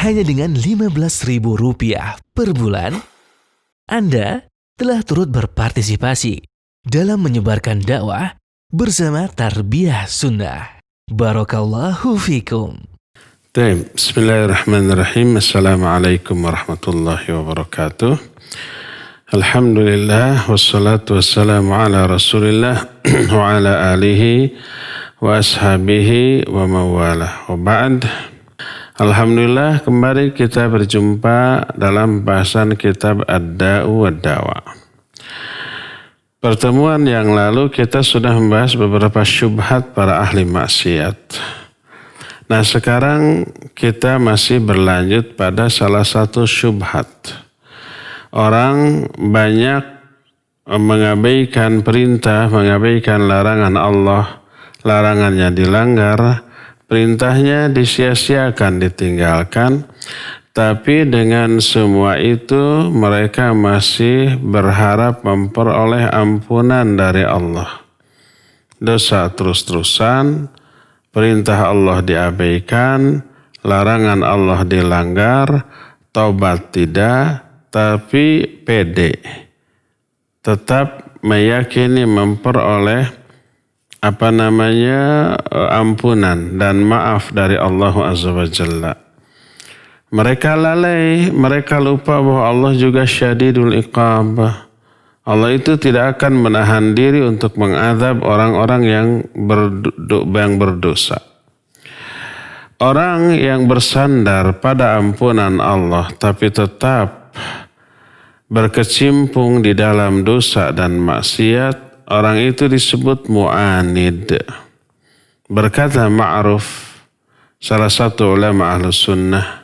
hanya dengan Rp15.000 per bulan, Anda telah turut berpartisipasi dalam menyebarkan dakwah bersama Tarbiyah Sunnah. Barakallahu fikum. Bismillahirrahmanirrahim. Assalamualaikum warahmatullahi wabarakatuh. Alhamdulillah wassalatu wassalamu ala Rasulillah wa ala alihi wa ashabihi wa mawalah. Wa ba'd. Alhamdulillah kembali kita berjumpa dalam bahasan kitab Ad-Da'u wad-Dawa. Pertemuan yang lalu kita sudah membahas beberapa syubhat para ahli maksiat. Nah sekarang kita masih berlanjut pada salah satu syubhat. Orang banyak mengabaikan perintah, mengabaikan larangan Allah, larangannya dilanggar, perintahnya disia-siakan, ditinggalkan. Tapi dengan semua itu mereka masih berharap memperoleh ampunan dari Allah. Dosa terus-terusan, perintah Allah diabaikan, larangan Allah dilanggar, taubat tidak, tapi pede. Tetap meyakini memperoleh ampunan dan maaf dari Allah Azza wa Jalla. Mereka lalai, mereka lupa bahwa Allah juga syadidul iqab. Allah itu tidak akan menahan diri untuk mengadab orang-orang yang berdosa. Orang yang bersandar pada ampunan Allah tapi tetap berkecimpung di dalam dosa dan maksiat, orang itu disebut mu'anid. Berkata Ma'ruf, salah satu ulama Ahlus Sunnah,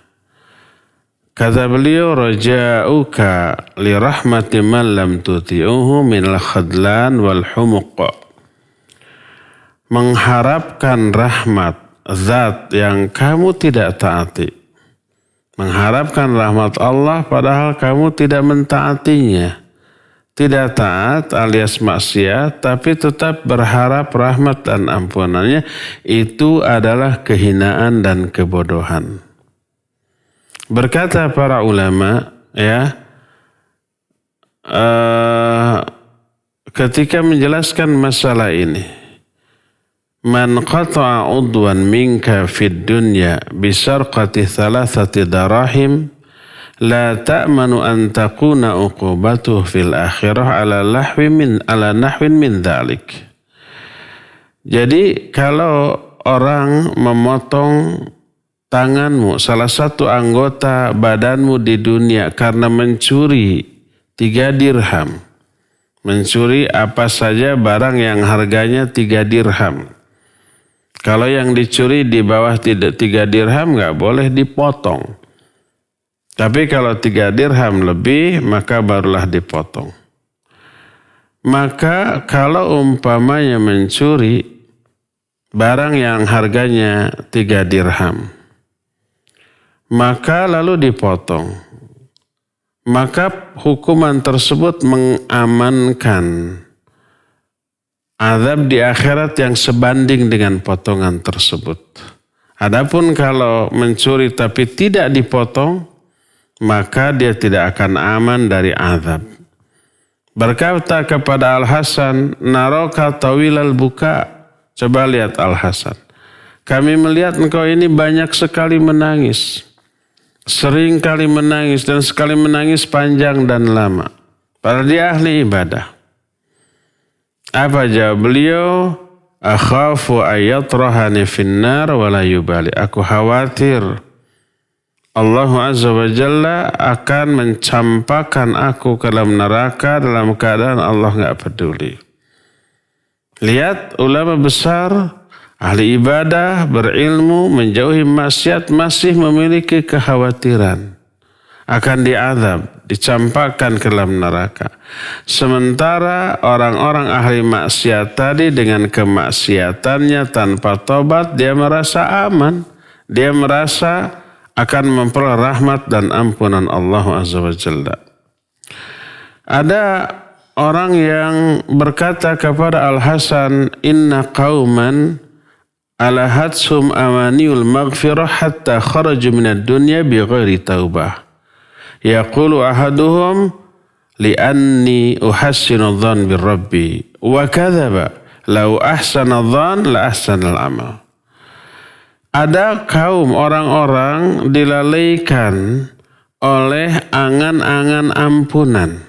kata beliau, raja'uka li rahmati man lam tuti'uhu minal khadlan wal humuq. Mengharapkan rahmat zat yang kamu tidak taati. Mengharapkan rahmat Allah padahal kamu tidak mentaatinya. Tidak taat alias maksiat tapi tetap berharap rahmat dan ampunannya. Itu adalah kehinaan dan kebodohan. Berkata para ulama, ketika menjelaskan masalah ini, man qata'a udwan minka fid dunya bisarqati thalathati darahim la ta'manu an takuna uqubatuhu fil akhirah ala nahwin min dhalik. Jadi kalau orang memotong tanganmu, salah satu anggota badanmu di dunia karena mencuri 3 dirham. Mencuri apa saja barang yang harganya 3 dirham. Kalau yang dicuri di bawah 3 dirham nggak boleh dipotong. Tapi kalau 3 dirham lebih maka barulah dipotong. Maka kalau umpamanya mencuri barang yang harganya 3 dirham, maka lalu dipotong. Maka hukuman tersebut mengamankan azab di akhirat yang sebanding dengan potongan tersebut. Adapun kalau mencuri tapi tidak dipotong, maka dia tidak akan aman dari azab. Berkata kepada Al-Hasan, naraka tawilal buka. Coba lihat Al-Hasan. Kami melihat engkau ini banyak sekali menangis. Sering kali menangis dan sekali menangis panjang dan lama. Padahal dia ahli ibadah. Apa jawab beliau? Akhafu ayatrahani finnar wala yubali. Aku khawatir Allah Azza wa Jalla akan mencampakkan aku ke dalam neraka dalam keadaan Allah enggak peduli. Lihat ulama besar, ahli ibadah, berilmu, menjauhi maksiat masih memiliki kekhawatiran akan diazab, dicampakkan ke dalam neraka. Sementara orang-orang ahli maksiat tadi dengan kemaksiatannya tanpa tobat, dia merasa aman. Dia merasa akan memperoleh rahmat dan ampunan Allah Azza wa Jalla. Ada orang yang berkata kepada Al-Hasan, inna qauman alahatsum amaniul maghfirah hatta kharaju minad dunya bighairi taubah. Yaqulu ahaduhum li'anni uhassinu dhann birabbi wa kadzaba lau ahsana dhann la ahsanal amal. Ada kaum orang-orang dilalaikan oleh angan-angan ampunan.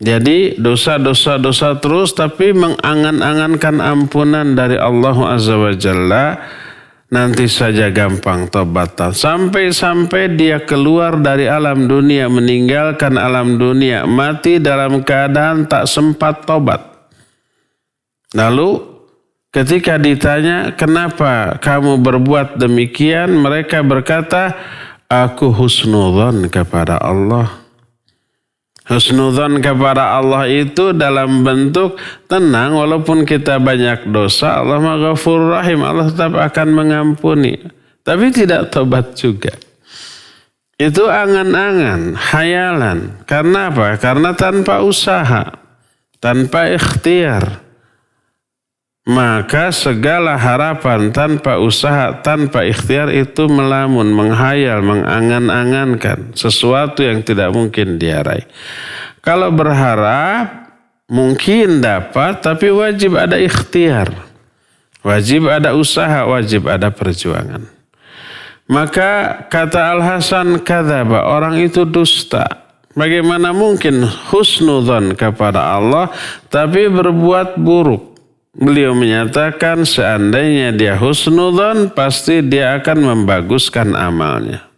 Jadi dosa-dosa terus tapi mengangan-angankan ampunan dari Allah Azza wa Jalla, nanti saja gampang tobatan. Sampai-sampai dia keluar dari alam dunia, meninggalkan alam dunia, mati dalam keadaan tak sempat tobat. Lalu ketika ditanya, kenapa kamu berbuat demikian? Mereka berkata, aku husnudzon kepada Allah. Husnudzon kepada Allah itu dalam bentuk tenang, walaupun kita banyak dosa, Allah Maghfurur Rahim, Allah tetap akan mengampuni. Tapi tidak tobat juga. Itu angan-angan, hayalan. Karena apa? Karena tanpa usaha, tanpa ikhtiar. Maka segala harapan tanpa usaha, tanpa ikhtiar itu melamun, menghayal, mengangan-angankan sesuatu yang tidak mungkin diraih. Kalau berharap mungkin dapat, tapi wajib ada ikhtiar. Wajib ada usaha, wajib ada perjuangan. Maka kata Al-Hasan kadzaba, orang itu dusta. Bagaimana mungkin husnudzon kepada Allah tapi berbuat buruk? Beliau menyatakan seandainya dia husnudzon pasti dia akan membaguskan amalnya.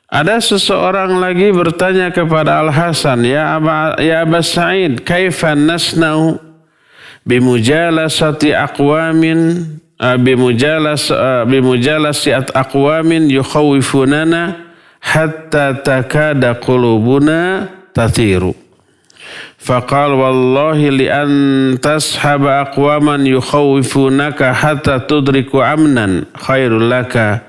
Ada seseorang lagi bertanya kepada Al-Hasan, ya Aba Sa'id, kaifa nasna'u bimujalasati aqwamin bimujalasi aqwamin yukhawifunana hatta takada qulubuna tatiru. Faqal wallahi li an tashaba aqwaman yukhawifunaka hatta tudriku amnan khairul laka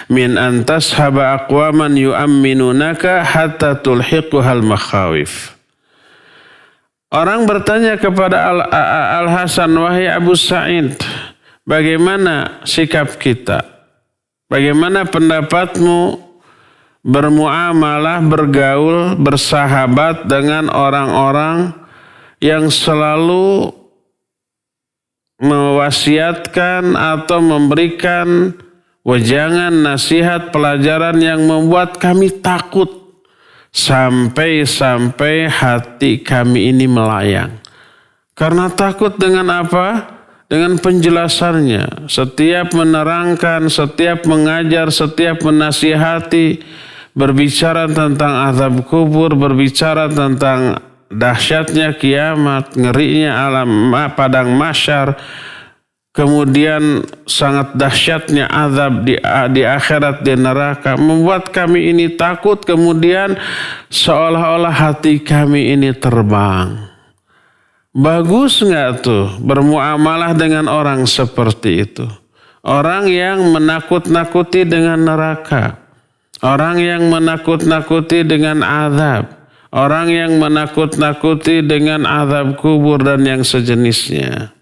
min an tashaba aqwaman yu'amminunaka hatta tulhiquhal makhawif. Orang bertanya kepada Al-Hasan, wahai Abu Sa'id, bagaimana sikap kita? Bagaimana pendapatmu bermuamalah, bergaul, bersahabat dengan orang-orang yang selalu mewasiatkan atau memberikan wejangan, nasihat, pelajaran yang membuat kami takut sampai-sampai hati kami ini melayang. Karena takut dengan apa? Dengan penjelasannya. Setiap menerangkan, setiap mengajar, setiap menasihati, berbicara tentang azab kubur, berbicara tentang dahsyatnya kiamat, ngerinya alam padang mahsyar, kemudian sangat dahsyatnya azab di akhirat, di neraka, membuat kami ini takut, kemudian seolah-olah hati kami ini terbang. Bagus nggak tuh bermuamalah dengan orang seperti itu? Orang yang menakut-nakuti dengan neraka, orang yang menakut-nakuti dengan azab, orang yang menakut-nakuti dengan azab kubur dan yang sejenisnya.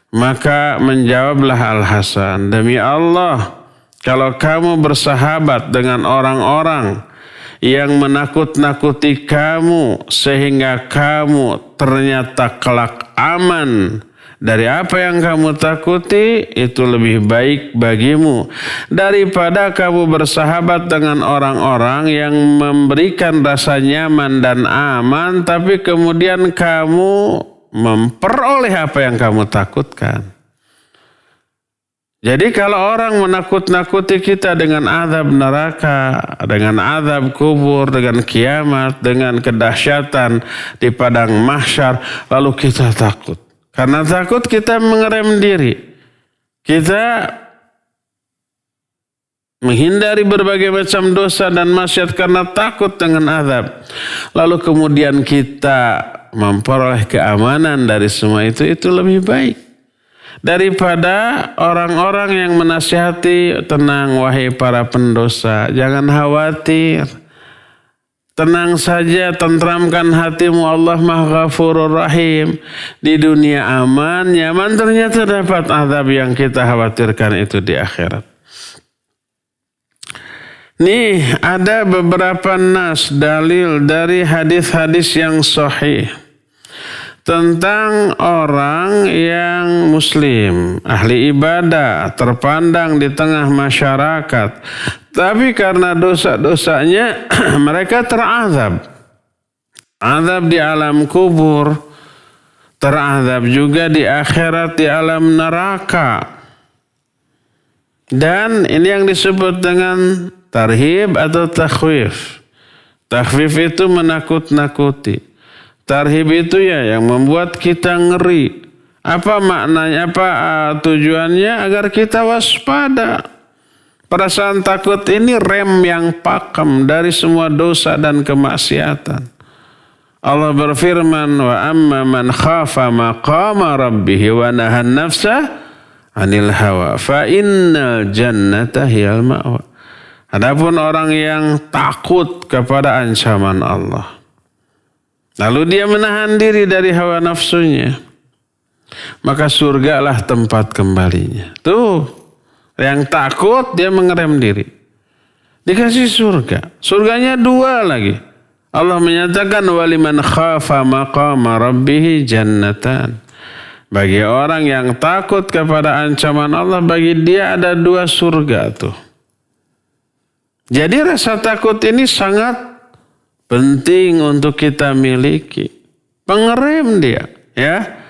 Maka menjawablah Al-Hasan, demi Allah, kalau kamu bersahabat dengan orang-orang yang menakut-nakuti kamu sehingga kamu ternyata kelak aman dari apa yang kamu takuti, itu lebih baik bagimu daripada kamu bersahabat dengan orang-orang yang memberikan rasa nyaman dan aman tapi kemudian kamu memperoleh apa yang kamu takutkan. Jadi kalau orang menakut-nakuti kita dengan azab neraka, dengan azab kubur, dengan kiamat, dengan kedahsyatan di padang mahsyar, lalu kita takut. Karena takut kita mengerem diri. Kita menghindari berbagai macam dosa dan maksiat karena takut dengan azab. Lalu kemudian kita memperoleh keamanan dari semua itu lebih baik daripada orang-orang yang menasihati, tenang wahai para pendosa, jangan khawatir. Tenang saja, tentramkan hatimu, Allah Maha Ghafurur Rahim. Di dunia aman, nyaman, ternyata dapat azab yang kita khawatirkan itu di akhirat. Nih ada beberapa nas, dalil dari hadis-hadis yang sahih tentang orang yang muslim, ahli ibadah, terpandang di tengah masyarakat. Tapi karena dosa-dosanya mereka terazab. Azab di alam kubur, terazab juga di akhirat di alam neraka. Dan ini yang disebut dengan tarhib atau takhwif. Takhwif itu menakut-nakuti. Tarhib itu ya yang membuat kita ngeri. Apa maknanya? Apa tujuannya? Agar kita waspada. Perasaan takut ini rem yang pakem dari semua dosa dan kemaksiatan. Allah berfirman, wa amma man khafa maqama rabbih wa nahan nafsa anil hawa fa innal jannata hiyal ma'wa. Adapun orang yang takut kepada ancaman Allah, lalu dia menahan diri dari hawa nafsunya, maka surgalah tempat kembalinya. Tuh, yang takut dia mengerem diri. Dikasih surga. Surganya 2 lagi. Allah menyatakan waliman khafa maqama rabbih jannatan. Bagi orang yang takut kepada ancaman Allah, bagi dia ada 2 surga tuh. Jadi rasa takut ini sangat penting untuk kita miliki. Pengerem dia, ya.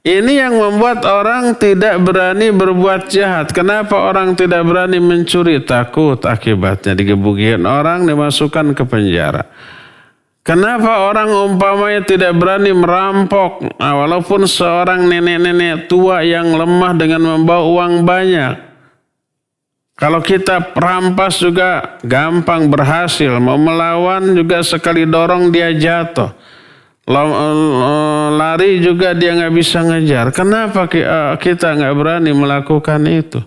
Ini yang membuat orang tidak berani berbuat jahat. Kenapa orang tidak berani mencuri? Takut akibatnya digebukin orang, dimasukkan ke penjara. Kenapa orang umpamanya tidak berani merampok? Nah, walaupun seorang nenek-nenek tua yang lemah dengan membawa uang banyak. Kalau kita perampas juga gampang berhasil. Mau melawan juga sekali dorong dia jatuh. Lari juga dia nggak bisa ngejar. Kenapa kita nggak berani melakukan itu?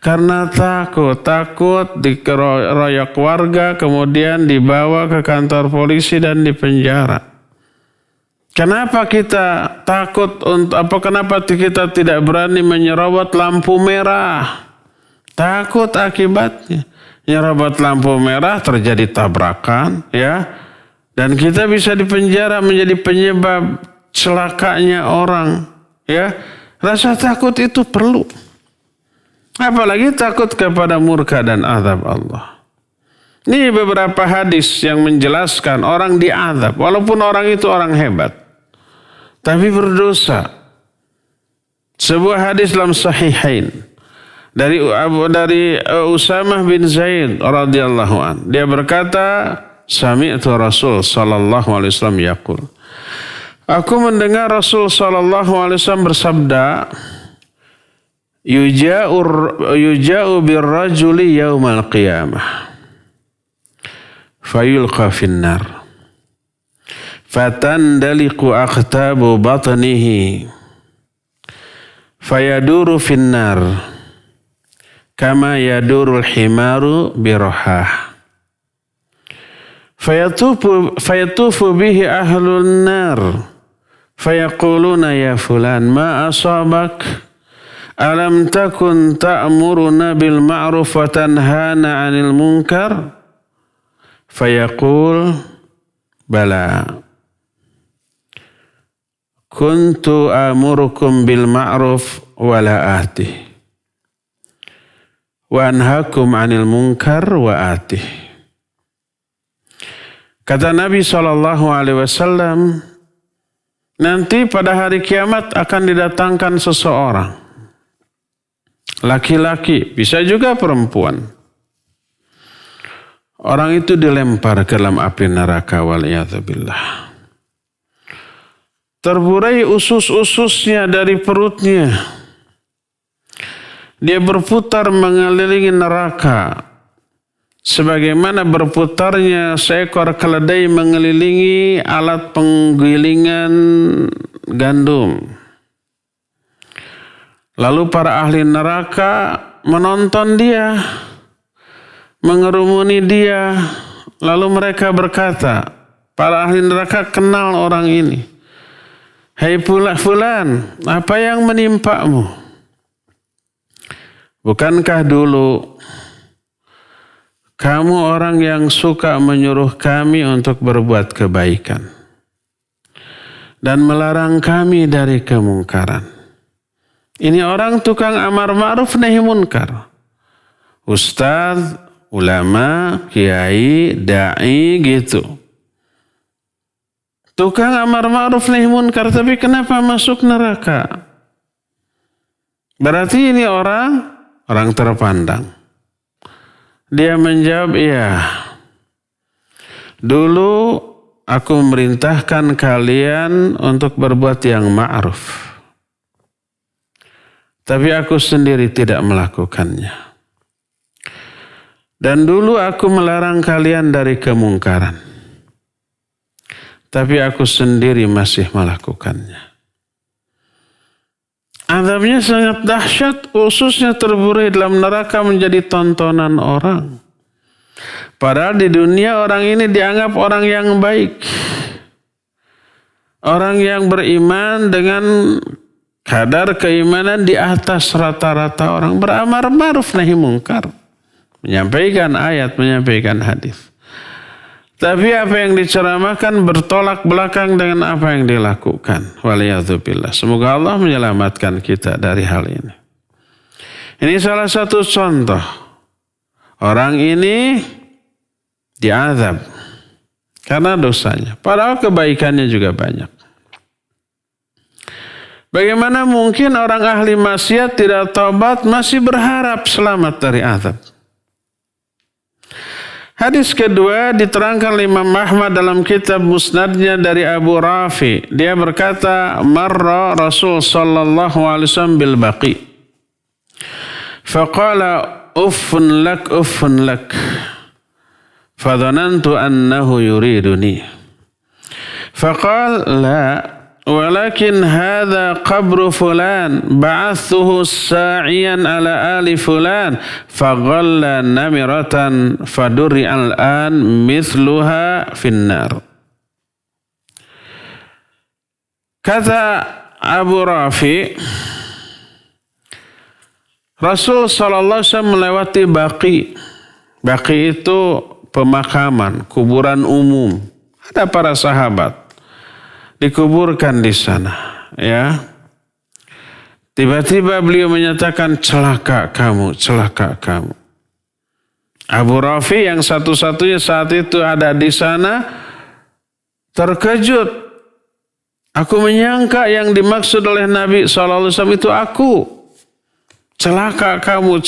Karena takut dikeroyok warga, kemudian dibawa ke kantor polisi dan dipenjara. Kenapa kita takut kenapa kita tidak berani menyerobot lampu merah? Takut akibatnya. Nyerobot lampu merah terjadi tabrakan, ya. Dan kita bisa dipenjara menjadi penyebab celakanya orang. Ya, rasa takut itu perlu. Apalagi takut kepada murka dan azab Allah. Ini beberapa hadis yang menjelaskan orang diazab. Walaupun orang itu orang hebat. Tapi berdosa. Sebuah hadis dalam Sahihain. Dari Usamah bin Zaid radhiyallahu an. Dia berkata, sami'tu Rasul sallallahu alaihi wasallam yaqul. Aku mendengar Rasul sallallahu alaihi wasallam bersabda, yuja'u birrajuli yaumal qiyamah fayulqa finnar fatandaliqu aqtabu batnihi fayaduru finnar kama yadurul himaru birahah. Fayatufu bihi ahlun nar fayaquluna ya fulan ma asabak alam takun ta'muruna bil ma'ruf wa tanhana 'anil munkar fayaqul bala kuntu amurukum bil ma'ruf wa la atih wa anhakum 'anil munkar wa atih. Kata Nabi SAW, nanti pada hari kiamat akan didatangkan seseorang. Laki-laki, bisa juga perempuan. Orang itu dilempar ke dalam api neraka waliyadzubillah. Terburai usus-ususnya dari perutnya. Dia berputar mengelilingi neraka. Sebagaimana berputarnya seekor keledai mengelilingi alat penggilingan gandum. Lalu para ahli neraka menonton dia, mengerumuni dia, Lalu mereka berkata, para ahli neraka kenal orang ini. Hai fulan, apa yang menimpamu? Bukankah dulu kamu orang yang suka menyuruh kami untuk berbuat kebaikan dan melarang kami dari kemungkaran? Ini orang tukang amar ma'ruf nahi munkar. Ustaz, ulama, kiai, da'i gitu. Tukang amar ma'ruf nahi munkar, tapi kenapa masuk neraka? Berarti ini orang terpandang. Dia menjawab, iya. Dulu aku memerintahkan kalian untuk berbuat yang ma'ruf. Tapi aku sendiri tidak melakukannya. Dan dulu aku melarang kalian dari kemungkaran. Tapi aku sendiri masih melakukannya. Azabnya sangat dahsyat, khususnya terburai dalam neraka menjadi tontonan orang. Padahal di dunia orang ini dianggap orang yang baik. Orang yang beriman dengan kadar keimanan di atas rata-rata orang. Beramar ma'ruf nahi munkar. Menyampaikan ayat, menyampaikan hadis. Tapi apa yang diceramahkan bertolak belakang dengan apa yang dilakukan. Waliyadzubillah. Semoga Allah menyelamatkan kita dari hal ini. Ini salah satu contoh. Orang ini diazab karena dosanya. Padahal kebaikannya juga banyak. Bagaimana mungkin orang ahli maksiat tidak taubat masih berharap selamat dari azab? Hadis kedua diterangkan Imam Ahmad dalam kitab Musnadnya dari Abu Rafi. Dia berkata, marra Rasul sallallahu alaihi wasallam bil baqi. Faqala uffun lak. Fadhanantu annahu yuriduni. Faqala la. Walakin hadha qabru fulan ba'athuhu sa'iyan ala ali fulan faghalla namiratan faduri al'an mithluha finnar. Kata Abu Rafi, Rasul sallallahu alaihi wasallam melewati Baqi. Baqi itu pemakaman, kuburan umum. Ada para sahabat dikuburkan di sana, ya. Tiba-tiba beliau menyatakan, celaka kamu. Abu Rafi yang satu-satunya saat itu ada di sana terkejut. Aku menyangka yang dimaksud oleh Nabi SAW itu aku. Celaka kamu.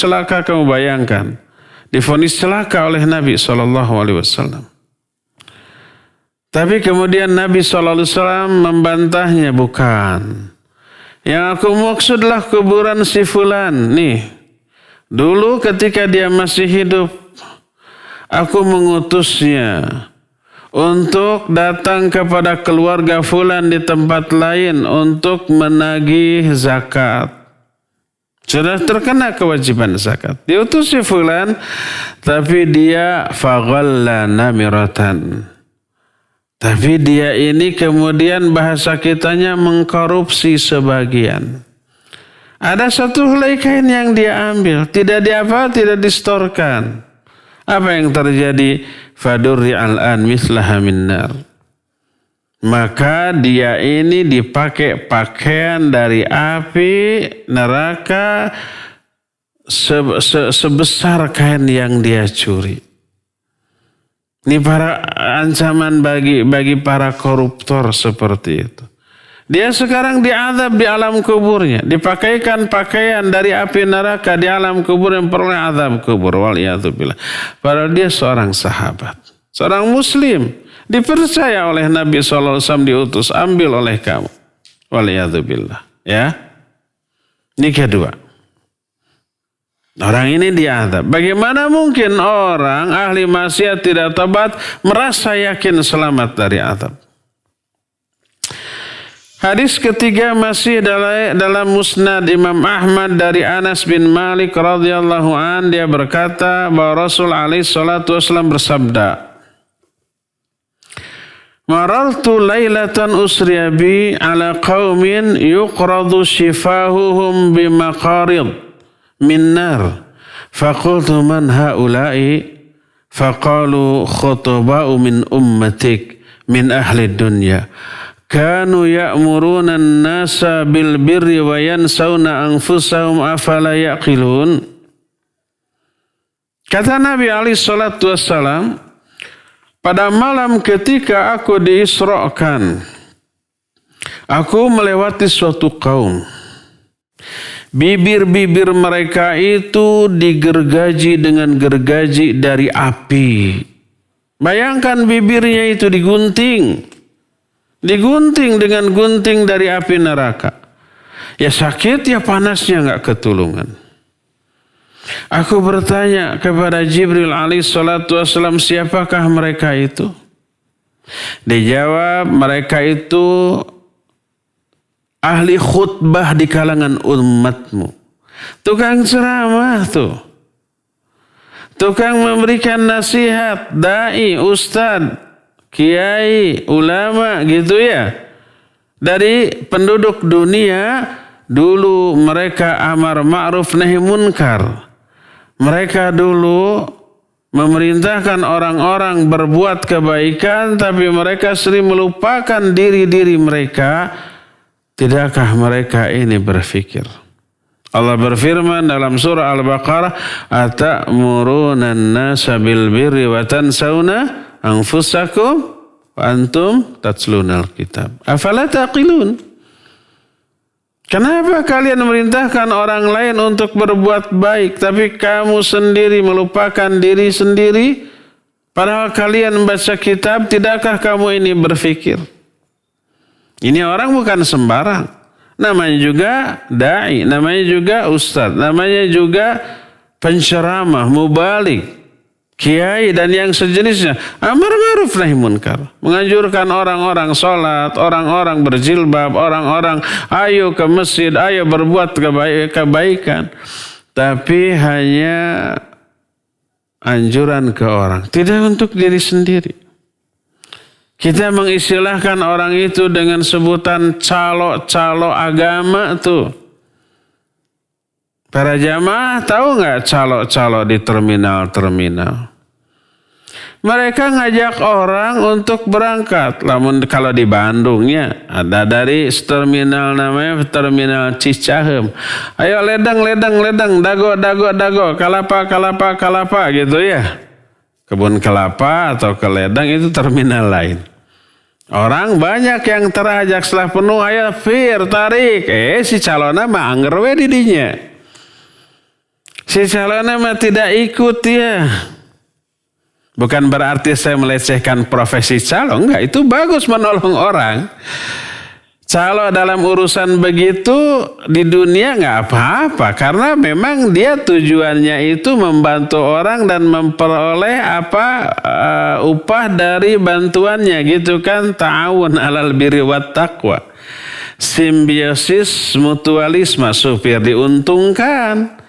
Bayangkan, divonis celaka oleh Nabi SAW. Tapi kemudian Nabi SAW membantahnya, bukan. Yang aku maksudlah kuburan si fulan. Nih, dulu ketika dia masih hidup, aku mengutusnya untuk datang kepada keluarga fulan di tempat lain untuk menagih zakat. Sudah terkena kewajiban zakat. Diutus si fulan, tapi dia faghalla namiratan. Tapi dia ini kemudian bahasa kitanya mengkorupsi sebagian. Ada satu helai kain yang dia ambil. Tidak distorkan. Apa yang terjadi? Fadurri al'an mislaha minnar. Maka dia ini dipakai pakaian dari api neraka sebesar kain yang dia curi. Ini para ancaman bagi para koruptor seperti itu. Dia sekarang diazab di alam kuburnya. Dipakaikan pakaian dari api neraka di alam kubur yang peroleh azab kubur. Waliyadzubillah. Padahal dia seorang sahabat. Seorang muslim. Dipercaya oleh Nabi SAW diutus. Ambil oleh kamu. Waliyadzubillah. Ya. Ini kedua. Orang ini diazab. Bagaimana mungkin orang ahli maksiat tidak tobat merasa yakin selamat dari azab? Hadis ketiga masih dalam Musnad Imam Ahmad dari Anas bin Malik radhiyallahu an. Dia berkata bahwa Rasul alaihi salatu wasallam bersabda, marartu lailatan usriya bi ala qaumin yuqradu shifahuhum bimaqarid min nar. Faqultu man haula'i? Faqalu khutba'u min ummatik min ahli dunya. Kanu ya'muruna an-nasa bil birri wa yansawna anfusahum afala yaqilun. Kata Nabi alaihi salatu wassalam, pada malam ketika aku diisrakan, aku melewati suatu kaum. Bibir-bibir mereka itu digergaji dengan gergaji dari api. Bayangkan bibirnya itu digunting. Digunting dengan gunting dari api neraka. Ya sakit, ya panasnya nggak ketulungan. Aku bertanya kepada Jibril alaihi salatu wassalam, siapakah mereka itu? Dijawab, mereka itu ahli khutbah di kalangan umatmu. Tukang ceramah tuh. Tukang memberikan nasihat, dai, ustad, kiai, ulama gitu ya. Dari penduduk dunia, dulu mereka amar ma'ruf nahi munkar. Mereka dulu memerintahkan orang-orang berbuat kebaikan, tapi mereka sering melupakan diri-diri mereka. Tidakkah mereka ini berfikir? Allah berfirman dalam surah Al-Baqarah, "Atamuruna an-nasa bil birri wa tansawna anfusakum wa antum tatlunal kitab. Afala taqilun?" Kenapa kalian memerintahkan orang lain untuk berbuat baik, tapi kamu sendiri melupakan diri sendiri? Padahal kalian membaca kitab, tidakkah kamu ini berfikir? Ini orang bukan sembarang. Namanya juga da'i, namanya juga ustadz, namanya juga penceramah, mubalik, kiai dan yang sejenisnya. Amar ma'ruf nahi munkar. Menganjurkan orang-orang sholat, orang-orang berjilbab, orang-orang ayo ke masjid, ayo berbuat kebaikan. Tapi hanya anjuran ke orang, tidak untuk diri sendiri. Kita mengistilahkan orang itu dengan sebutan calo-calo agama tuh. Para jamaah tahu nggak calo-calo di terminal-terminal? Mereka ngajak orang untuk berangkat. Namun kalau di Bandung ya, ada dari terminal namanya Terminal Cicahem. Ayo ledang, dago, kalapa gitu ya. Kebun kelapa atau ke ledang itu terminal lain. Orang banyak yang terajak setelah penuh, ayo fir, tarik. Si calonnya mah anger we didinya. Si calonnya mah tidak ikut ya. Bukan berarti saya melecehkan profesi calo, enggak, itu bagus menolong orang. Calo dalam urusan begitu di dunia enggak apa-apa, karena memang dia tujuannya itu membantu orang dan memperoleh upah dari bantuannya gitu kan, ta'awun 'alal birri wat taqwa. Simbiosis mutualisme, supir diuntungkan.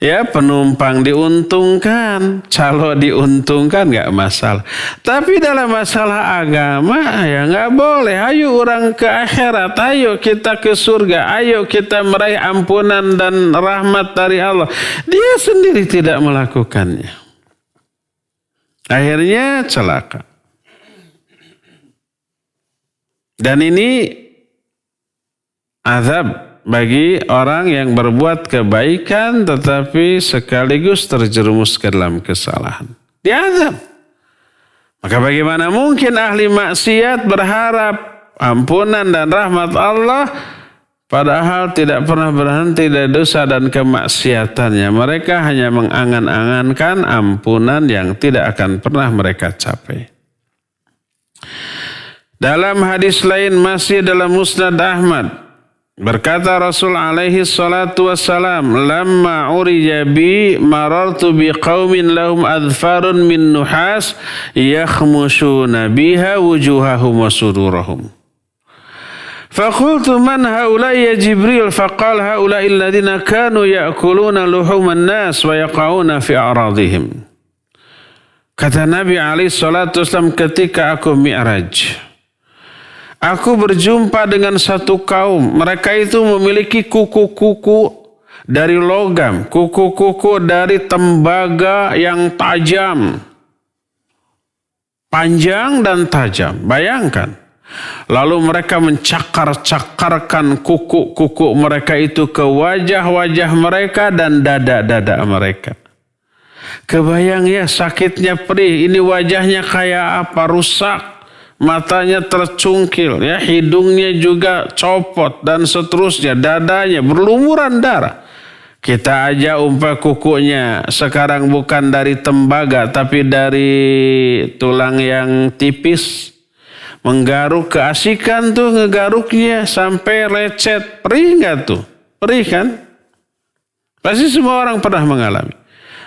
Ya, penumpang diuntungkan, calo diuntungkan, nggak masalah. Tapi dalam masalah agama ya nggak boleh. Ayo orang ke akhirat, ayo kita ke surga, ayo kita meraih ampunan dan rahmat dari Allah. Dia sendiri tidak melakukannya. Akhirnya celaka. Dan ini azab bagi orang yang berbuat kebaikan tetapi sekaligus terjerumus ke dalam kesalahan. Diazab. Maka bagaimana mungkin ahli maksiat berharap ampunan dan rahmat Allah padahal tidak pernah berhenti dari dosa dan kemaksiatannya. Mereka hanya mengangan-angankan ampunan yang tidak akan pernah mereka capai. Dalam hadis lain masih dalam Musnad Ahmad, berkata Rasul alaihi salatu wassalam, "Lamma urija bi marartu bi qaumin lahum adfarun min nuhas yakhmushuna biha wujuhahum wa sudurahum. Faqultu man haula'i ya Jibril? Faqal haula'i alladhina kanu ya'kuluna luhuman nas wa yaqauna fi a'radihim." Kata Nabi alaihi salatu wassalam ketika aku mi'raj, Aku berjumpa dengan satu kaum. Mereka itu memiliki kuku-kuku dari logam. Kuku-kuku dari tembaga yang tajam. Panjang dan tajam. Bayangkan. Lalu mereka mencakar-cakarkan kuku-kuku mereka itu ke wajah-wajah mereka dan dada-dada mereka. Kebayang ya sakitnya perih. Ini wajahnya kayak apa? Rusak. Matanya tercungkil, ya, hidungnya juga copot dan seterusnya, dadanya berlumuran darah. Kita aja umpah kukunya sekarang bukan dari tembaga tapi dari tulang yang tipis. Menggaruk keasikan tuh ngegaruknya sampai lecet. Perih nggak tuh? Perih kan? Pasti semua orang pernah mengalami.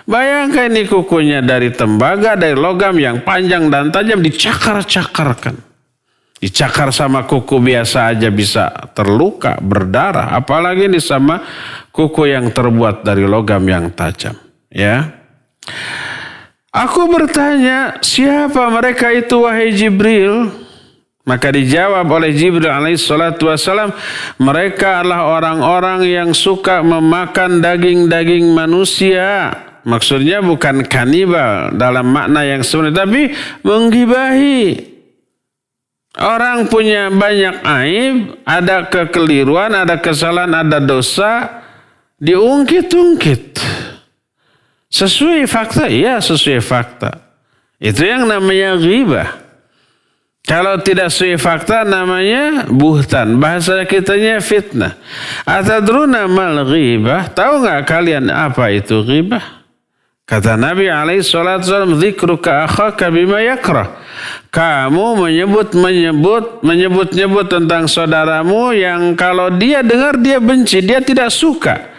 Bayangkan ini kukunya dari tembaga, dari logam yang panjang dan tajam dicakar-cakarkan. Dicakar sama kuku biasa aja bisa terluka, berdarah. Apalagi ini sama kuku yang terbuat dari logam yang tajam. Ya. Aku bertanya, siapa mereka itu wahai Jibril? Maka dijawab oleh Jibril alaihissalatu wassalam, mereka adalah orang-orang yang suka memakan daging-daging manusia. Maksudnya bukan kanibal dalam makna yang sebenarnya, tapi menggibahi. Orang punya banyak aib, ada kekeliruan, ada kesalahan, ada dosa, diungkit-ungkit. Sesuai fakta, iya sesuai fakta. Itu yang namanya ghibah. Kalau tidak sesuai fakta namanya buhtan. Bahasa kitanya fitnah. Atadruna mal ghibah? Tahu nggak kalian apa itu ghibah? Kata Nabi alaihissalam, dzikruka akhaka bima yakrah. Kamu menyebut tentang saudaramu yang kalau dia dengar dia benci, dia tidak suka.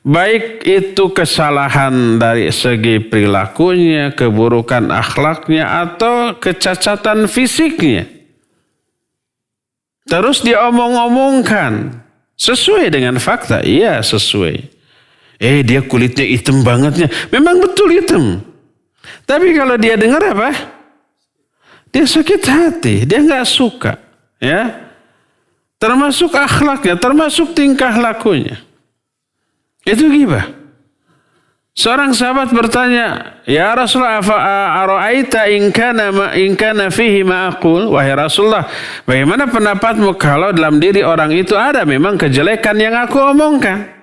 Baik itu kesalahan dari segi perilakunya, keburukan akhlaknya, atau kecacatan fisiknya. Terus dia omong-omongkan. Sesuai dengan fakta? Iya sesuai. Dia kulitnya hitam bangetnya. Memang betul hitam. Tapi kalau dia dengar apa? Dia sakit hati. Dia nggak suka. Ya, termasuk akhlaknya, termasuk tingkah lakunya. Itu ghibah. Seorang sahabat bertanya, ya Rasulullah, ara'aita in kana fihi ma aqul? Wahai Rasulullah, bagaimana pendapatmu kalau dalam diri orang itu ada memang kejelekan yang aku omongkan?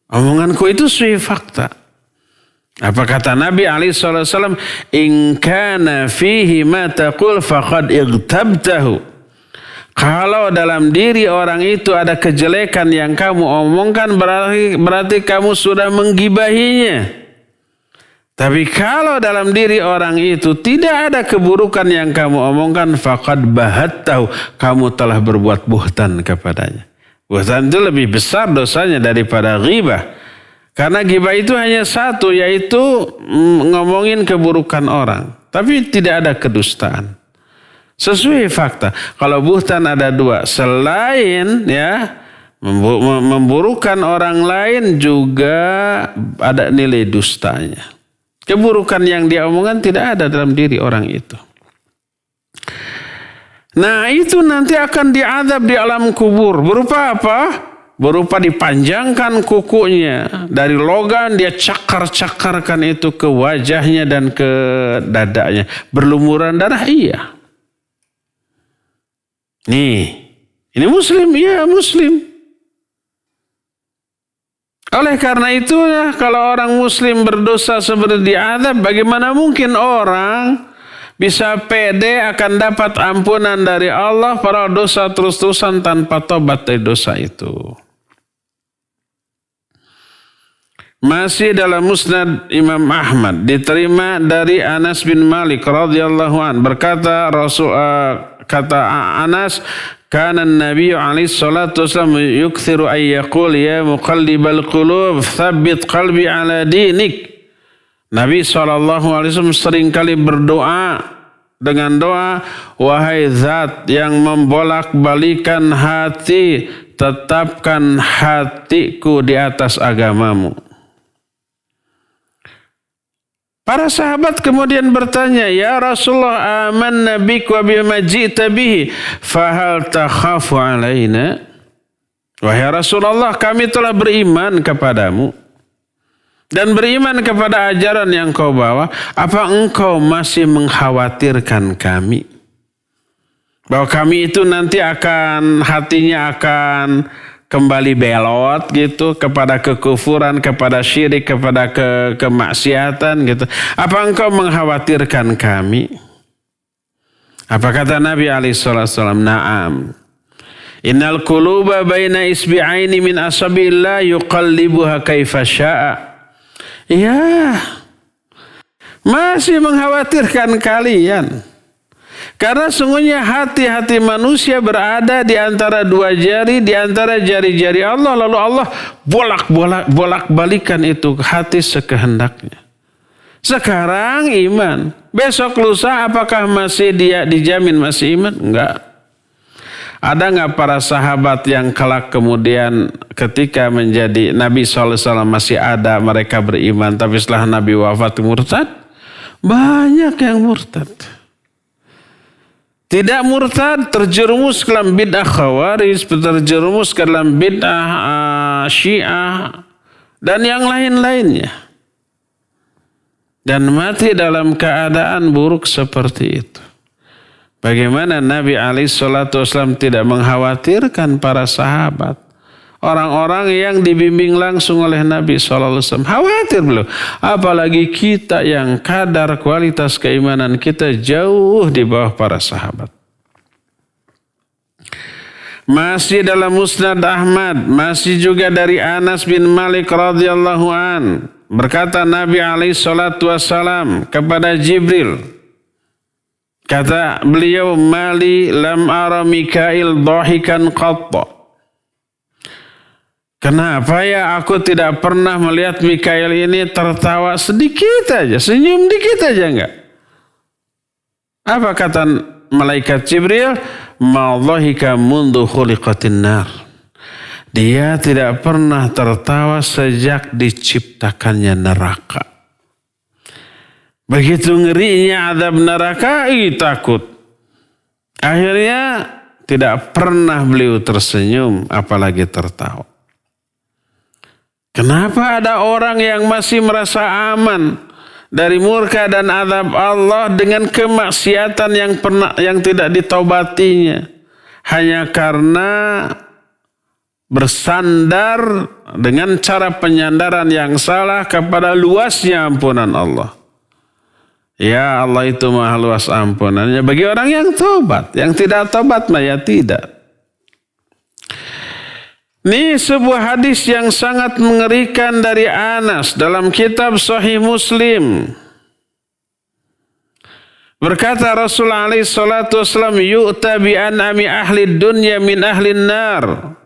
Omonganku itu sesuai fakta. Apa kata Nabi alaihissalam? In kana fihi ma taqul faqad igtabtahu. Kalau dalam diri orang itu ada kejelekan yang kamu omongkan, berarti kamu sudah menggibahinya. Tapi kalau dalam diri orang itu tidak ada keburukan yang kamu omongkan, faqad bahattahu. Kamu telah berbuat buhtan kepadanya. Buhtan itu lebih besar dosanya daripada ghibah. Karena ghibah itu hanya satu, yaitu ngomongin keburukan orang. Tapi tidak ada kedustaan. Sesuai fakta. Kalau buhtan ada dua. Selain ya memburukan orang lain juga ada nilai dustanya. Keburukan yang dia omongkan tidak ada dalam diri orang itu. Nah itu nanti akan diazab di alam kubur. Berupa apa? Berupa dipanjangkan kukunya. Dari logam dia cakar-cakarkan itu ke wajahnya dan ke dadanya. Berlumuran darah, iya. Nih, ini muslim, iya muslim. Oleh karena itu ya, kalau orang muslim berdosa seperti diazab, bagaimana mungkin orang bisa pede akan dapat ampunan dari Allah para dosa terus-terusan tanpa tobat dari dosa itu. Masih dalam Musnad Imam Ahmad diterima dari Anas bin Malik radhiyallahu an berkata kata Anas, kana Nabi alaihi salatu wasallam yukthiru ay yaqul ya muqallibal qulub tsabbit qalbi ala dinik. Nabi SAW sering kali berdoa dengan doa, wahai zat yang membolak-balikan hati, tetapkan hatiku di atas agamamu. Para sahabat kemudian bertanya, "Ya Rasulullah, amanna bik wa bima ji'ta bihi, fahal takhafu alaina?" Wahai Rasulullah, kami telah beriman kepadamu dan beriman kepada ajaran yang kau bawa. Apa engkau masih mengkhawatirkan kami? Bahwa kami itu nanti hatinya akan kembali belot gitu kepada kekufuran, kepada syirik, kepada kemaksiatan gitu. Apa engkau mengkhawatirkan kami? Apa kata Nabi SAW? Naam. Innal quluba baina isbi'aini min asabillah yuqallibuha kaifa sya'a. Ya, masih mengkhawatirkan kalian. Karena sungguhnya hati-hati manusia berada di antara dua jari, di antara jari-jari Allah. Lalu Allah bolak-balikan itu hati sekehendaknya. Sekarang iman. Besok lusa apakah masih dia dijamin masih iman? Enggak. Ada enggak para sahabat yang kelak kemudian ketika menjadi Nabi SAW masih ada mereka beriman. Tapi setelah Nabi wafat murtad? Banyak yang murtad. Tidak murtad, terjerumus ke dalam bid'ah khawarij, terjerumus ke dalam bid'ah syiah, dan yang lain-lainnya. Dan mati dalam keadaan buruk seperti itu. Bagaimana Nabi SAW tidak mengkhawatirkan para sahabat. Orang-orang yang dibimbing langsung oleh Nabi SAW. Khawatir belum? Apalagi kita yang kadar kualitas keimanan kita jauh di bawah para sahabat. Masih dalam Musnad Ahmad. Masih juga dari Anas bin Malik radhiyallahu an. Berkata Nabi SAW kepada Jibril. Kata beliau, Mali lam ara Mikail dhahikan qatta. Kenapa ya aku tidak pernah melihat Mikail ini tertawa sedikit aja, senyum dikit aja enggak? Apa kata malaikat Jibril? Ma dhahika mundu khuliqatin nar. Dia tidak pernah tertawa sejak diciptakannya neraka. Begitu ngerinya azab neraka, takut. Akhirnya tidak pernah beliau tersenyum apalagi tertawa. Kenapa ada orang yang masih merasa aman dari murka dan azab Allah dengan kemaksiatan yang tidak ditaubatinya hanya karena bersandar dengan cara penyandaran yang salah kepada luasnya ampunan Allah. Ya, Allah itu maha luas ampunannya bagi orang yang tobat. Yang tidak tobat mah ya tidak. Ini sebuah hadis yang sangat mengerikan dari Anas dalam kitab Sahih Muslim. Berkata Rasulullah SAW, yu'ta bi an'ami ahli dunya min ahli nar.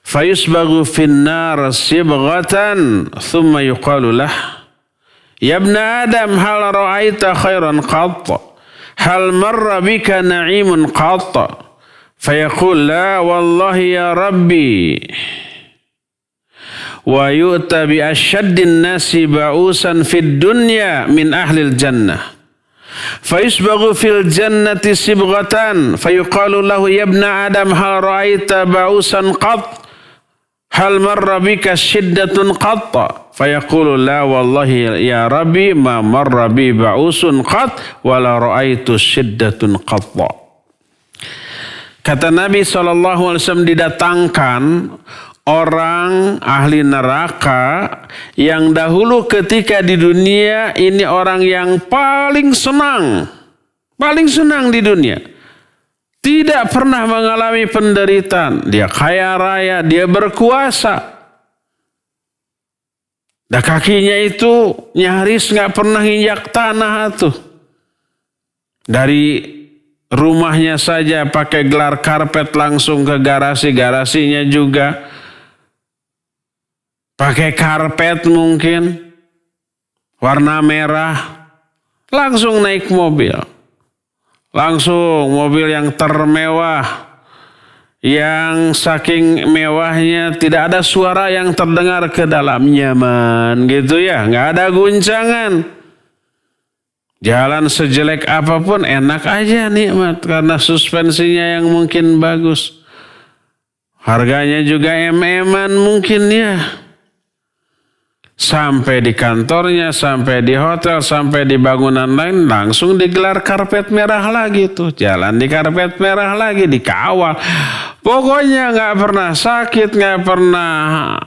Fayusbagu fin nar sibghatan, thumma yuqalu lah. Ya ibna Adam, hal ra'aita khairan qatta? Hal marra bika na'imun qatta? Fayaqul la wallahi ya Rabbi. Wa yu'ta bi asyaddin nasi ba'usan fid dunya min ahlil jannah. Fayusbaghu fil jannati sibghatan. Fayuqalu lahu ya ibna Adam hal ra'aita ba'usan qat? Hal marra bika syiddatun qatta? Fayaqulu la wallahi ya Rabbi ma marra bi ba'usun qat wa la ra'aitu syiddatun qatta. Kata Nabi SAW, didatangkan orang ahli neraka yang dahulu ketika di dunia ini orang yang paling senang di dunia. Tidak pernah mengalami penderitaan. Dia kaya raya, dia berkuasa. Dan kakinya itu nyaris gak pernah injak tanah tuh. Dari rumahnya saja pakai gelar karpet langsung ke garasinya juga pakai karpet mungkin warna merah, langsung naik mobil, langsung mobil yang termewah, yang saking mewahnya tidak ada suara yang terdengar ke dalam, nyaman gitu ya, nggak ada guncangan. Jalan sejelek apapun enak aja nikmat karena suspensinya yang mungkin bagus. Harganya juga em-eman mungkin ya. Sampai di kantornya, sampai di hotel, sampai di bangunan lain langsung digelar karpet merah lagi tuh. Jalan di karpet merah lagi, dikawal. Pokoknya nggak pernah sakit, nggak pernah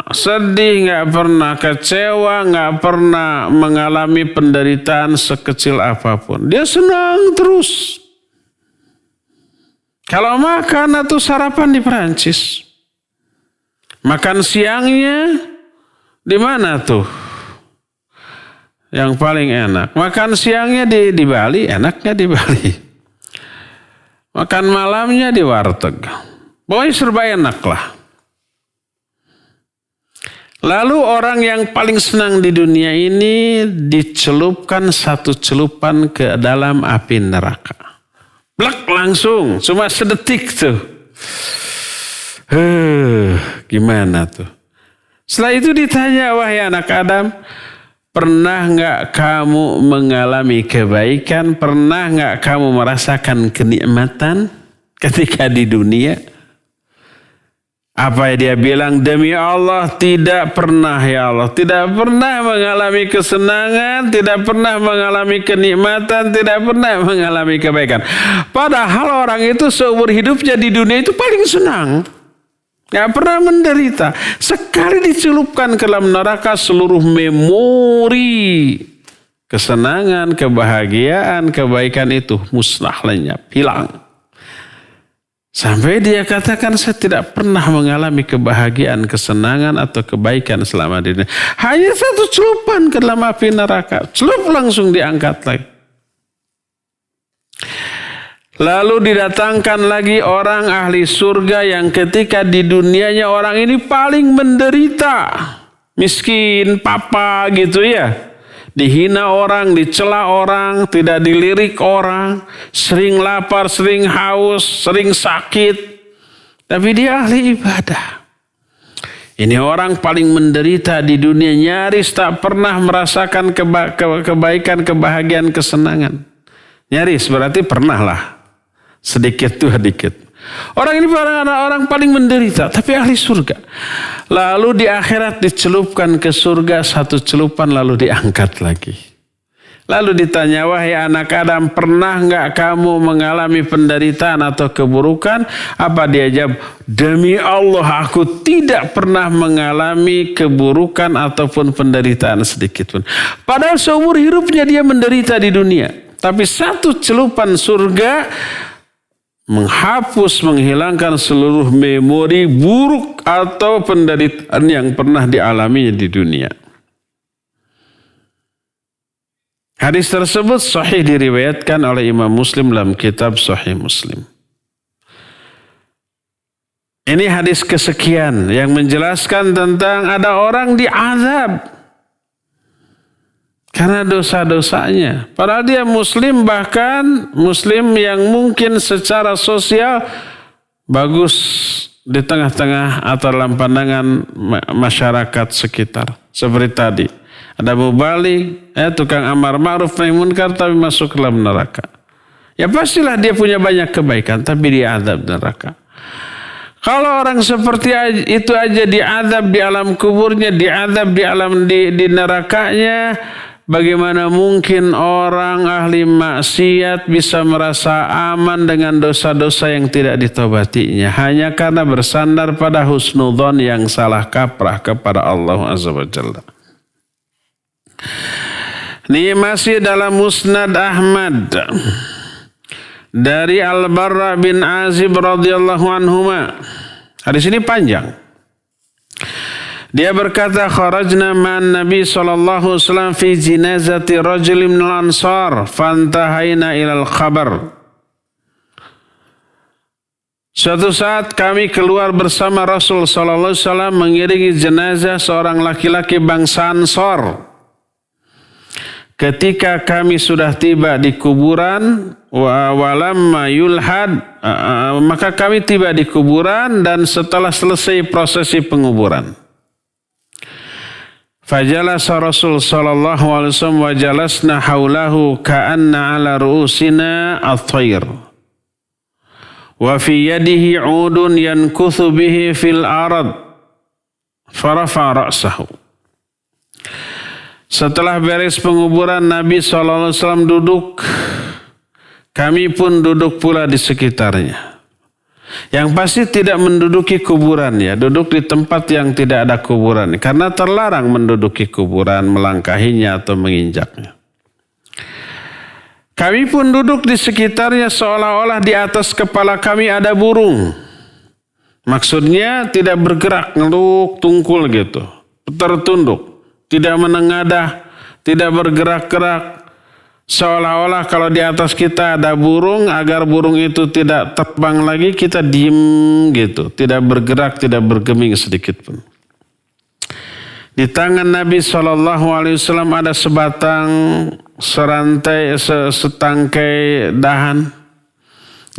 sedih, nggak pernah kecewa, nggak pernah mengalami penderitaan sekecil apapun. Dia senang terus. Kalau makan atau sarapan di Perancis, makan siangnya di mana tuh? Yang paling enak. Makan siangnya di Bali, enaknya di Bali. Makan malamnya di warteg. Pokoknya serba enak lah. Lalu orang yang paling senang di dunia ini dicelupkan satu celupan ke dalam api neraka. Blek langsung, cuma sedetik tuh. Gimana tuh? Setelah itu ditanya, wahai anak Adam, pernah nggak kamu mengalami kebaikan? Pernah nggak kamu merasakan kenikmatan ketika di dunia? Apa dia bilang? Demi Allah tidak pernah ya Allah. Tidak pernah mengalami kesenangan, tidak pernah mengalami kenikmatan, tidak pernah mengalami kebaikan. Padahal orang itu seumur hidupnya di dunia itu paling senang. Gak pernah menderita. Sekali dicelupkan ke dalam neraka seluruh memori kesenangan, kebahagiaan, kebaikan itu musnah, lenyap, hilang. Sampai dia katakan saya tidak pernah mengalami kebahagiaan, kesenangan atau kebaikan selama di dunia. Hanya satu celupan ke dalam api neraka. Celup langsung diangkat lagi. Lalu didatangkan lagi orang ahli surga yang ketika di dunianya orang ini paling menderita. Miskin, papa gitu ya. Dihina orang, dicela orang, tidak dilirik orang, sering lapar, sering haus, sering sakit. Tapi dia ahli ibadah. Ini orang paling menderita di dunia, nyaris tak pernah merasakan kebaikan, kebahagiaan, kesenangan. Nyaris berarti pernah lah. Sedikit tuh dikit. Orang ini orang paling menderita, tapi ahli surga. Lalu di akhirat dicelupkan ke surga satu celupan lalu diangkat lagi. Lalu ditanya, wahai anak Adam, pernah nggak kamu mengalami penderitaan atau keburukan? Apa dia jawab? Demi Allah aku tidak pernah mengalami keburukan ataupun penderitaan sedikit pun. Padahal seumur hidupnya dia menderita di dunia. Tapi satu celupan surga menghapus, menghilangkan seluruh memori buruk atau penderitaan yang pernah dialaminya di dunia. Hadis tersebut sahih diriwayatkan oleh Imam Muslim dalam kitab Sahih Muslim. Ini hadis kesekian yang menjelaskan tentang ada orang diazab karena dosa-dosanya. Padahal dia muslim, bahkan muslim yang mungkin secara sosial bagus di tengah-tengah atau dalam pandangan masyarakat sekitar. Seperti tadi. Ada mubalik, tukang amar ma'ruf nahi munkar tapi masuk ke dalam neraka. Ya pastilah dia punya banyak kebaikan tapi dia azab neraka. Kalau orang seperti itu aja diazab di alam kuburnya, diazab di alam di nerakanya, bagaimana mungkin orang ahli maksiat bisa merasa aman dengan dosa-dosa yang tidak ditobatinya hanya karena bersandar pada husnudzon yang salah kaprah kepada Allah Azza wa Jalla. Ini masih dalam Musnad Ahmad dari Al-Barra bin Azib radhiyallahu anhuma. Hadis ini panjang. Dia berkata, kharajna ma'an Nabi sallallahu alaihi wasallam fi jinazati rajulin minal ansar fantahaina ilal khabar. Suatu saat kami keluar bersama Rasul sallallahu alaihi wasallam mengiringi jenazah seorang laki-laki bangsa Ansar. Ketika kami sudah tiba di kuburan, walamma yulhad, maka kami tiba di kuburan dan setelah selesai prosesi penguburan. Fajalasa Rasul sallallahu alaihi wasallam wa jalasna haulahu ka'anna ala ru'usina at-tayr. Wa fi yadihi 'udun yankuthu bihi fil arad. Farafa ra'sahu. Setelah beres penguburan, Nabi SAW duduk. Kami pun duduk pula di sekitarnya. Yang pasti tidak menduduki kuburan ya. Duduk di tempat yang tidak ada kuburan. Karena terlarang menduduki kuburan, melangkahinya atau menginjaknya. Kami pun duduk di sekitarnya seolah-olah di atas kepala kami ada burung. Maksudnya tidak bergerak, ngeluk, tungkul gitu. Tertunduk. Tidak menengadah, tidak bergerak-gerak. Seolah-olah kalau di atas kita ada burung, agar burung itu tidak terbang lagi, kita diem gitu. Tidak bergerak, tidak bergeming sedikit pun. Di tangan Nabi SAW ada setangkai dahan.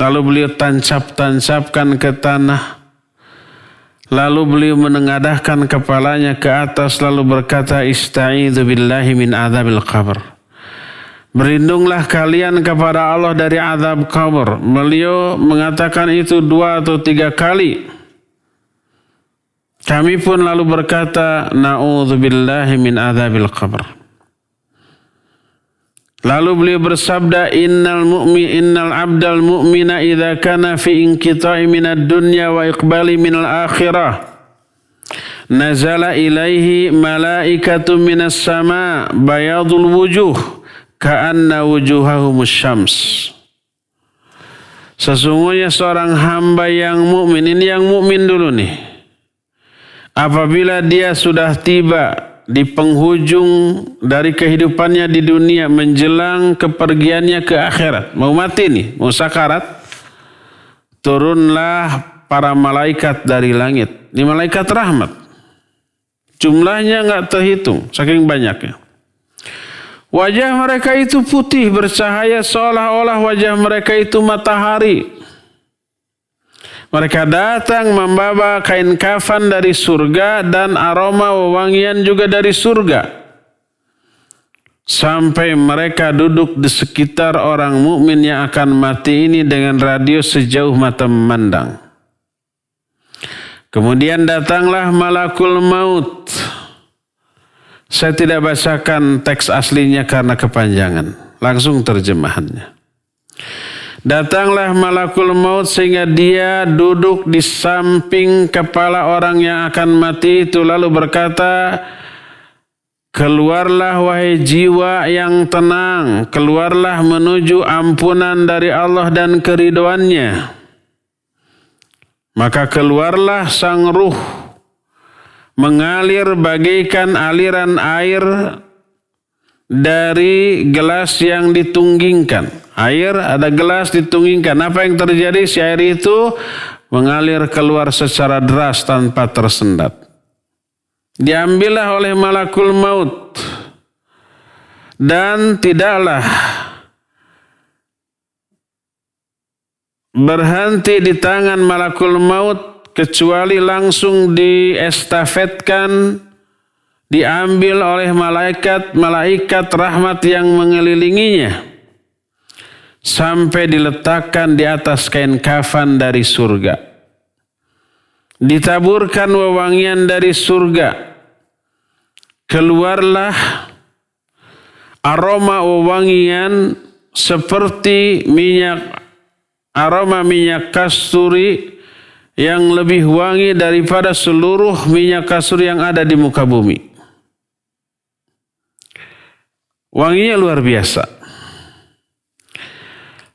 Lalu beliau tancap-tancapkan ke tanah. Lalu beliau menengadahkan kepalanya ke atas lalu berkata, Ista'idzu billahi min adzabil qabr. Berlindunglah kalian kepada Allah dari azab kubur. Beliau mengatakan itu 2 atau 3 kali. Kami pun lalu berkata, Na'udzu billahi min adzabil qabr. Lalu beliau bersabda, Innal abdal mu'mina idza kana fi inqita'i minad dunya wa iqbali minal akhirah. Nazala ilaihi malaikatu minas sama bayadul wujuh ka'anna wujuhahumus syams. Sesungguhnya seorang hamba yang mukmin, ini yang mukmin dulu nih. Apabila dia sudah tiba di penghujung dari kehidupannya di dunia menjelang kepergiannya ke akhirat, mau mati nih, mau sakarat, turunlah para malaikat dari langit. Ini malaikat rahmat. Jumlahnya enggak terhitung, saking banyaknya. Wajah mereka itu putih bercahaya seolah-olah wajah mereka itu matahari. Mereka datang membawa kain kafan dari surga dan aroma wewangian juga dari surga. Sampai mereka duduk di sekitar orang mukmin yang akan mati ini dengan radius sejauh mata memandang. Kemudian datanglah malakul maut. Saya tidak bacakan teks aslinya karena kepanjangan. Langsung terjemahannya. Datanglah malakul maut sehingga dia duduk di samping kepala orang yang akan mati itu lalu berkata, keluarlah wahai jiwa yang tenang, keluarlah menuju ampunan dari Allah dan keridhoannya. Maka keluarlah sang ruh mengalir bagaikan aliran air dari gelas yang ditunggingkan. Air ada gelas ditunggingkan. Apa yang terjadi? Si air itu mengalir keluar secara deras tanpa tersendat. Diambillah oleh malakul maut. Dan tidaklah berhenti di tangan malakul maut kecuali langsung diestafetkan, diambil oleh malaikat rahmat yang mengelilinginya sampai diletakkan di atas kain kafan dari surga. Ditaburkan wewangian dari surga. Keluarlah aroma wewangian seperti aroma minyak kasturi yang lebih wangi daripada seluruh minyak kasturi yang ada di muka bumi. Wanginya luar biasa.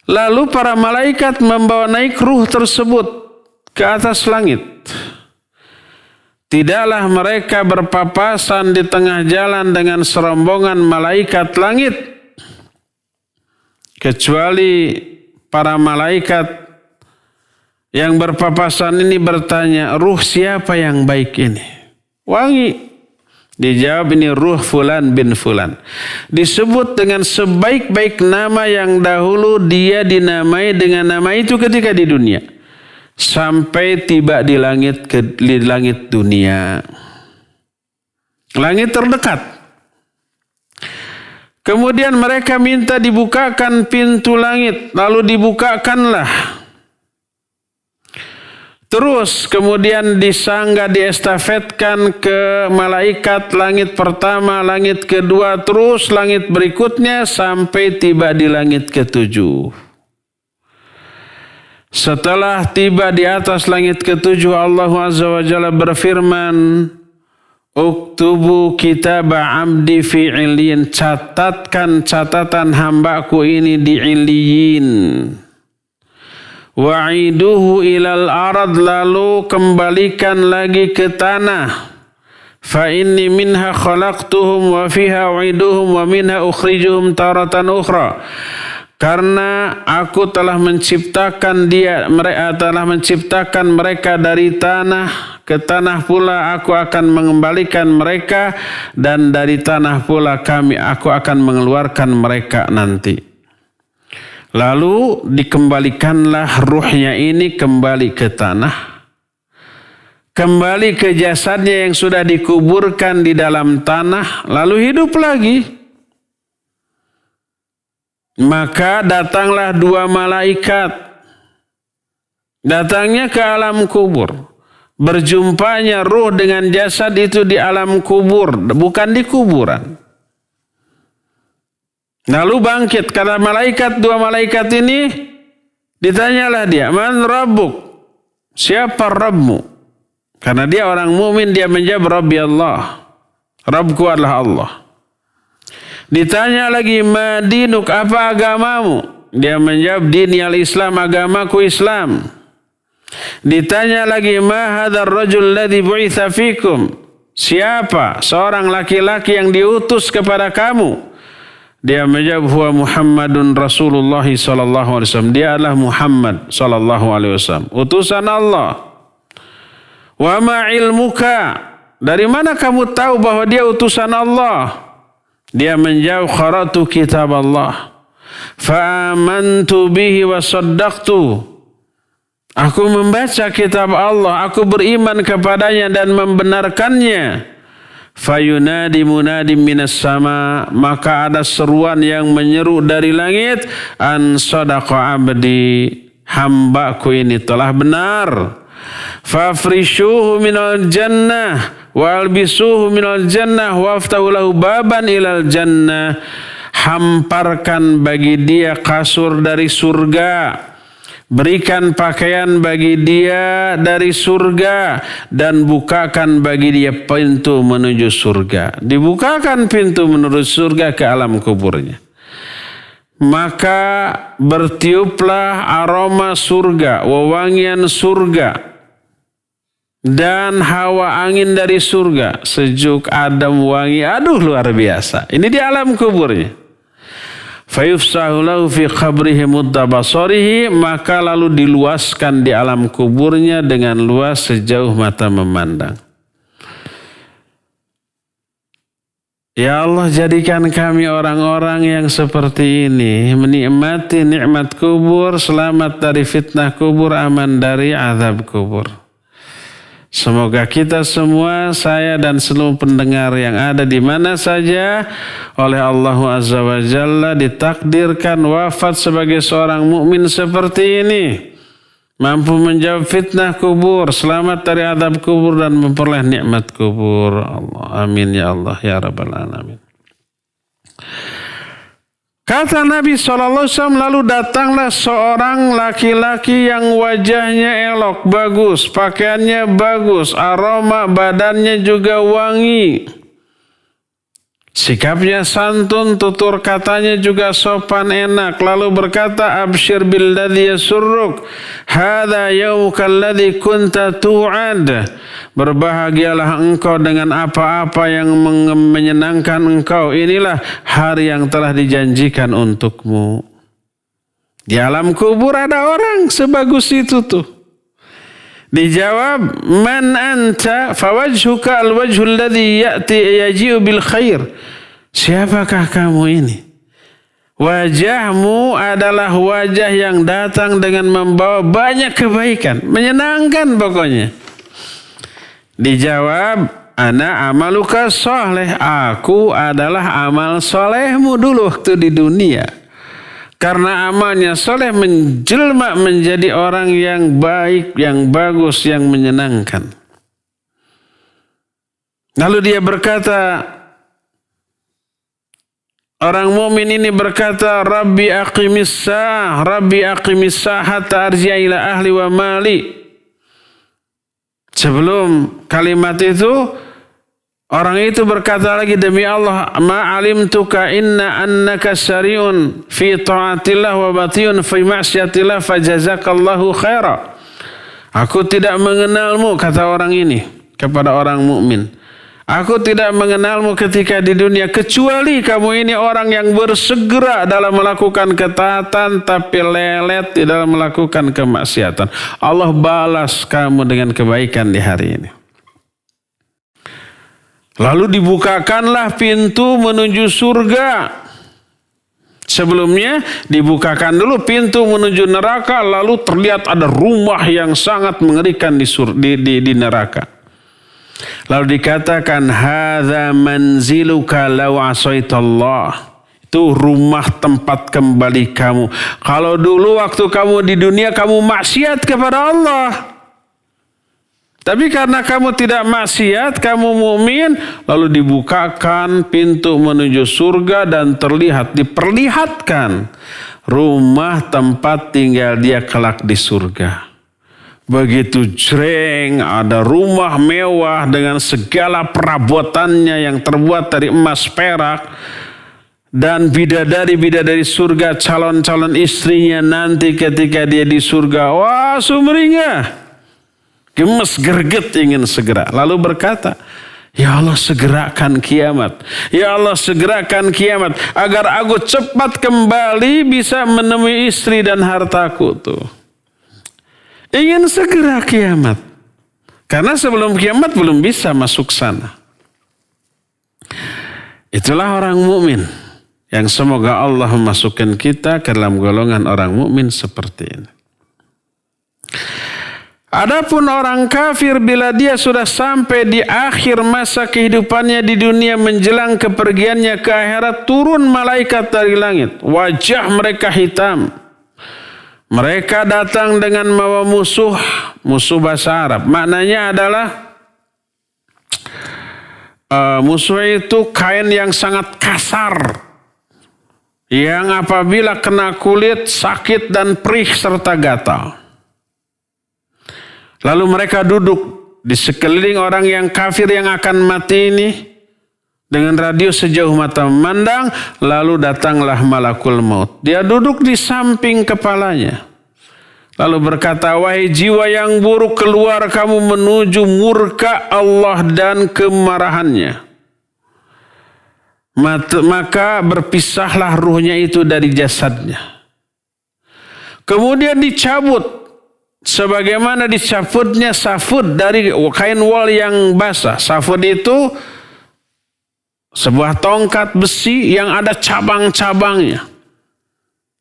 Lalu para malaikat membawa naik ruh tersebut ke atas langit. Tidaklah mereka berpapasan di tengah jalan dengan serombongan malaikat langit. Kecuali para malaikat yang berpapasan ini bertanya, ruh siapa yang baik ini? Wangi. Dijawab ini ruh fulan bin fulan. Disebut dengan sebaik-baik nama yang dahulu dia dinamai dengan nama itu ketika di dunia. Sampai tiba di langit dunia. Langit terdekat. Kemudian mereka minta dibukakan pintu langit, lalu dibukakanlah. Terus kemudian disangga, diestafetkan ke malaikat langit pertama, langit kedua, terus langit berikutnya sampai tiba di langit ketujuh. Setelah tiba di atas langit ketujuh, Allah Azza wa Jalla berfirman, Uktubu kitab abdi fi iliyin, catatkan catatan hambaku ini di iliyin. Wa'iduhu ilal arad, lalu kembalikan lagi ke tanah. Fa inni minha khalaqtuhum wa fiha u'iduhum wa minha ukhrijuhum taratan ukhra. Karena aku telah menciptakan mereka dari tanah, ke tanah pula aku akan mengembalikan mereka, dan dari tanah pula aku akan mengeluarkan mereka nanti. Lalu dikembalikanlah ruhnya ini kembali ke tanah, kembali ke jasadnya yang sudah dikuburkan di dalam tanah, lalu hidup lagi. Maka datanglah dua malaikat, datangnya ke alam kubur. Berjumpanya ruh dengan jasad itu di alam kubur, bukan di kuburan. Lalu bangkit, kata dua malaikat ini, ditanyalah dia, Man Rabbuk? Siapa Rabbmu? Karena dia orang mukmin, dia menjawab, Rabbi Allah. Rabbku adalah Allah. Ditanya lagi, Ma dinuk, apa agamamu? Dia menjawab, Dini al-Islam, agamaku Islam. Ditanya lagi, Ma hadzal rajul ladzi bu'itsa fikum? Siapa seorang laki-laki yang diutus kepada kamu? Dia menjawab, huwa Muhammadun Rasulullah sallallahu alaihi wasallam. Dia adalah Muhammad sallallahu alaihi wasallam, utusan Allah. Wa ma ilmuka? Dari mana kamu tahu bahwa dia utusan Allah? Dia menjawab, qara'tu kitab Allah fa amantu bihi wa saddaqtu. Aku membaca kitab Allah, aku beriman kepadanya dan membenarkannya. Fayunadi munadim minas sama, maka ada seruan yang menyeru dari langit, an sadaqa abdi, hambaku ini telah benar. Fafrishuhu minal jannah wa albisuhu minal jannah waftahu lahu baban ilal jannah. Hamparkan bagi dia kasur dari surga, berikan pakaian bagi dia dari surga, dan bukakan bagi dia pintu menuju surga. Dibukakan pintu menuju surga ke alam kuburnya. Maka bertiuplah aroma surga, wewangian surga, dan hawa angin dari surga. Sejuk, adem, wangi. Aduh, luar biasa. Ini di alam kuburnya. Fayufsahu lahu fi qabrihi mudda basarihi, maka lalu diluaskan di alam kuburnya dengan luas sejauh mata memandang. Ya Allah, jadikan kami orang-orang yang seperti ini, menikmati nikmat kubur, selamat dari fitnah kubur, aman dari azab kubur. Semoga kita semua, saya dan seluruh pendengar yang ada di mana saja, oleh Allah Azza wa Jalla ditakdirkan wafat sebagai seorang mukmin seperti ini, mampu menjawab fitnah kubur, selamat dari azab kubur, dan memperoleh nikmat kubur. Allah, amin ya Allah ya Rabbal alamin. Kata Nabi SAW, lalu datanglah seorang laki-laki yang wajahnya elok, bagus, pakaiannya bagus, aroma badannya juga wangi. Sikapnya santun, tutur katanya juga sopan enak. Lalu berkata, Abshir billadhi yasurruk, hadha yawmuka alladhi kunta tu'ad. Berbahagialah engkau dengan apa-apa yang menyenangkan engkau. Inilah hari yang telah dijanjikan untukmu. Di alam kubur ada orang sebagus itu tuh. Dijawab, man anta fawajhuka alwajhul ladzi yaji'u bil khair. Siapakah kamu ini? Wajahmu adalah wajah yang datang dengan membawa banyak kebaikan, menyenangkan pokoknya. Dijawab, ana amaluka soleh, aku adalah amal solehmu dulu waktu di dunia. Karena amalnya soleh menjelma menjadi orang yang baik, yang bagus, yang menyenangkan. Lalu dia berkata, orang mukmin ini berkata, Rabbi aqimissah, Rabbi aqimissah hatta arji'a ila ahli wa mali. Sebelum kalimat itu, orang itu berkata lagi, demi Allah, ma'alimtuka inna annaka syari'un fi ta'atillah wa batiyun fi ma'syatillah fajazakallahu khaira. Aku tidak mengenalmu, kata orang ini kepada orang mukmin. Aku tidak mengenalmu ketika di dunia, kecuali kamu ini orang yang bersegera dalam melakukan ketaatan tapi lelet di dalam melakukan kemaksiatan. Allah balas kamu dengan kebaikan di hari ini. Lalu dibukakanlah pintu menuju surga. Sebelumnya dibukakan dulu pintu menuju neraka, lalu terlihat ada rumah yang sangat mengerikan di neraka. Lalu dikatakan, hadza manziluka law asaitallah. Itu rumah tempat kembali kamu. Kalau dulu waktu kamu di dunia kamu maksiat kepada Allah. Tapi karena kamu tidak maksiat, kamu mukmin, lalu dibukakan pintu menuju surga dan diperlihatkan rumah tempat tinggal dia kelak di surga. Begitu jreng, ada rumah mewah dengan segala perabotannya yang terbuat dari emas perak. Dan bidadari-bidadari surga, calon-calon istrinya nanti ketika dia di surga, wah sumringah, gemes gerget ingin segera. Lalu berkata, ya Allah segerakan kiamat. Ya Allah segerakan kiamat agar aku cepat kembali bisa menemui istri dan hartaku tuh. Ingin segera kiamat. Karena sebelum kiamat belum bisa masuk sana. Itulah orang mukmin yang semoga Allah memasukkan kita ke dalam golongan orang mukmin seperti ini. Adapun orang kafir bila dia sudah sampai di akhir masa kehidupannya di dunia menjelang kepergiannya ke akhirat, turun malaikat dari langit. Wajah mereka hitam. Mereka datang dengan membawa musuh bahasa Arab. Maknanya adalah musuh itu kain yang sangat kasar. Yang apabila kena kulit sakit dan perih serta gatal. Lalu mereka duduk di sekeliling orang yang kafir yang akan mati ini. Dengan radius sejauh mata memandang, lalu datanglah malakul maut. Dia duduk di samping kepalanya. Lalu berkata, wahai jiwa yang buruk, keluar kamu menuju murka Allah dan kemarahannya. Maka berpisahlah ruhnya itu dari jasadnya. Kemudian dicabut, sebagaimana dicabutnya safud dari kain wol yang basah. Safud itu sebuah tongkat besi yang ada cabang-cabangnya.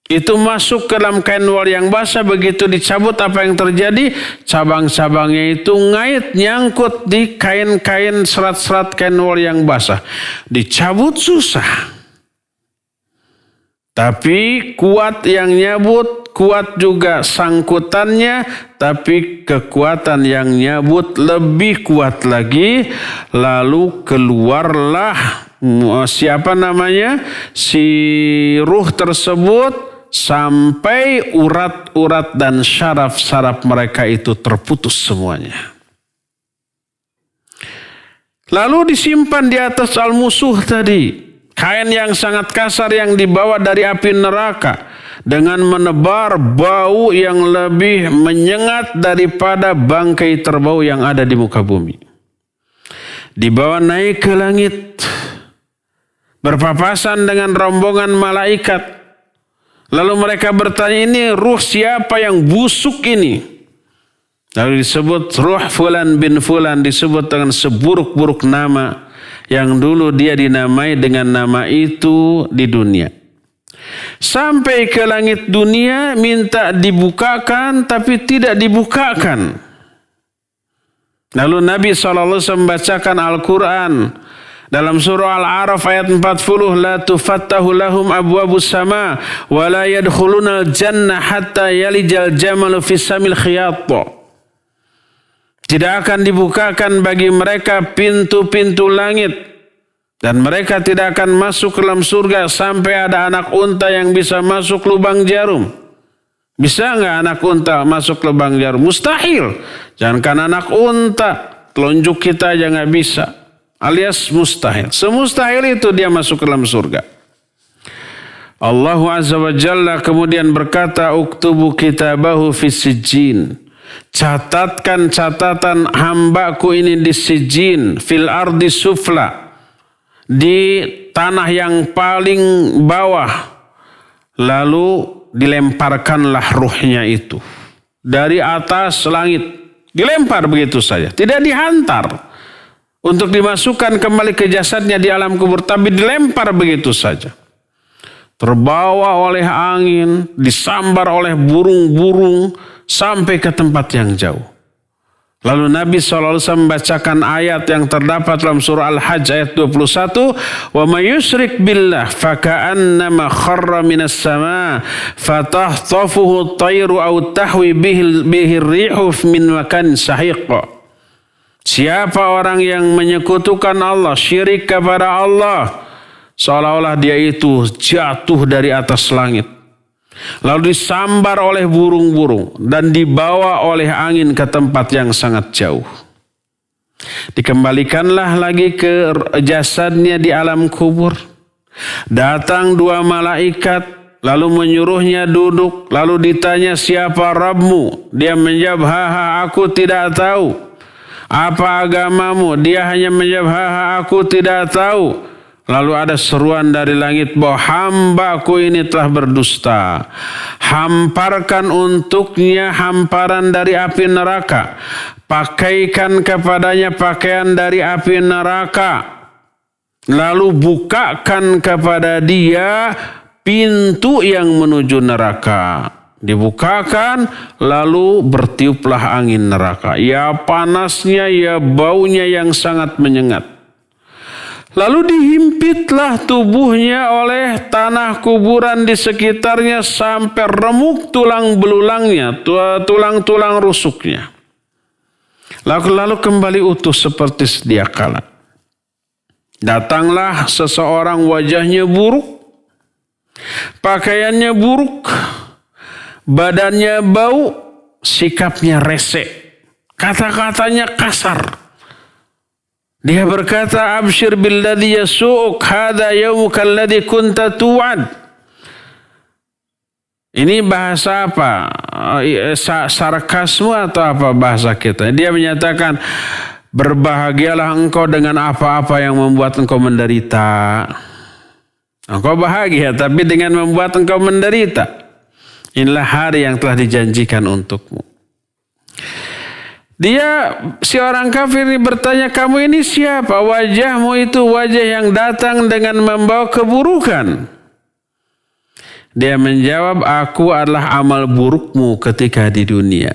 Itu masuk ke dalam kain wol yang basah. Begitu dicabut, apa yang terjadi? Cabang-cabangnya itu ngait, nyangkut di kain-kain serat-serat kain wol yang basah. Dicabut susah. Tapi kuat yang nyabut, kuat juga sangkutannya, tapi kekuatan yang nyabut lebih kuat lagi. Lalu keluarlah si ruh tersebut sampai urat-urat dan syaraf-syaraf mereka itu terputus semuanya. Lalu disimpan di atas al-musuh tadi. Kain yang sangat kasar yang dibawa dari api neraka. Dengan menebar bau yang lebih menyengat daripada bangkai terbau yang ada di muka bumi. Dibawa naik ke langit. Berpapasan dengan rombongan malaikat. Lalu mereka bertanya, ini ruh siapa yang busuk ini? Lalu disebut ruh fulan bin fulan. Disebut dengan seburuk-buruk nama. Yang dulu dia dinamai dengan nama itu di dunia. Sampai ke langit dunia minta dibukakan tapi tidak dibukakan. Lalu Nabi SAW membacakan Al-Quran dalam surah Al-A'raf ayat 40, la tufattahu lahum abwabus sama wa la yadkhulunal jannah hatta yalijal jamalu fis samil khiyat. Tidak akan dibukakan bagi mereka pintu-pintu langit dan mereka tidak akan masuk ke dalam surga sampai ada anak unta yang bisa masuk lubang jarum. Bisa enggak anak unta masuk lubang jarum? Mustahil. Jangankan anak unta, telunjuk kita aja enggak bisa. Alias mustahil. Semustahil itu dia masuk ke dalam surga. Allah Azza wa Jalla kemudian berkata, uktubu kitabahu fis sijjin. Catatkan catatan hambaku ini di sijjin, fil ardi sufla, di tanah yang paling bawah. Lalu dilemparkanlah ruhnya itu dari atas langit. Dilempar begitu saja, tidak dihantar untuk dimasukkan kembali ke jasadnya di alam kubur, tapi dilempar begitu saja. Terbawa oleh angin, disambar oleh burung-burung sampai ke tempat yang jauh. Lalu Nabi SAW membacakan ayat yang terdapat dalam surah Al-Hajj ayat 21. Wa may yusyrik billah faka'annama kharra minas sama fatahtafuhu at-tayru aw tahwi bihi ar-rihu min makanin sahiq. Siapa orang yang menyekutukan Allah, syirik kepada Allah, seolah-olah dia itu jatuh dari atas langit, lalu disambar oleh burung-burung dan dibawa oleh angin ke tempat yang sangat jauh. Dikembalikanlah lagi ke jasadnya di alam kubur. Datang dua malaikat lalu menyuruhnya duduk, lalu ditanya, siapa Rabbmu? Dia menjawab, aku tidak tahu. Apa agamamu? Dia hanya menjawab, aku tidak tahu. Lalu ada seruan dari langit bahwa hambaku ini telah berdusta. Hamparkan untuknya hamparan dari api neraka. Pakaikan kepadanya pakaian dari api neraka. Lalu bukakan kepada dia pintu yang menuju neraka. Dibukakan, lalu bertiuplah angin neraka. Ya panasnya, ya baunya yang sangat menyengat. Lalu dihimpitlah tubuhnya oleh tanah kuburan di sekitarnya sampai remuk tulang belulangnya, tulang-tulang rusuknya. Lalu kembali utuh seperti sedia kala. Datanglah seseorang, wajahnya buruk, pakaiannya buruk, badannya bau, sikapnya rese, kata-katanya kasar. Dia berkata, abshir billadhi yasu'uk, hadha yawmuka alladhi kunta tu'ad. Ini bahasa apa? Sarkasmu atau apa bahasa kita? Dia menyatakan, berbahagialah engkau dengan apa-apa yang membuat engkau menderita. Engkau bahagia, tapi dengan membuat engkau menderita. Inilah hari yang telah dijanjikan untukmu. Si orang kafir ini bertanya, kamu ini siapa? Wajahmu itu wajah yang datang dengan membawa keburukan. Dia menjawab, aku adalah amal burukmu ketika di dunia.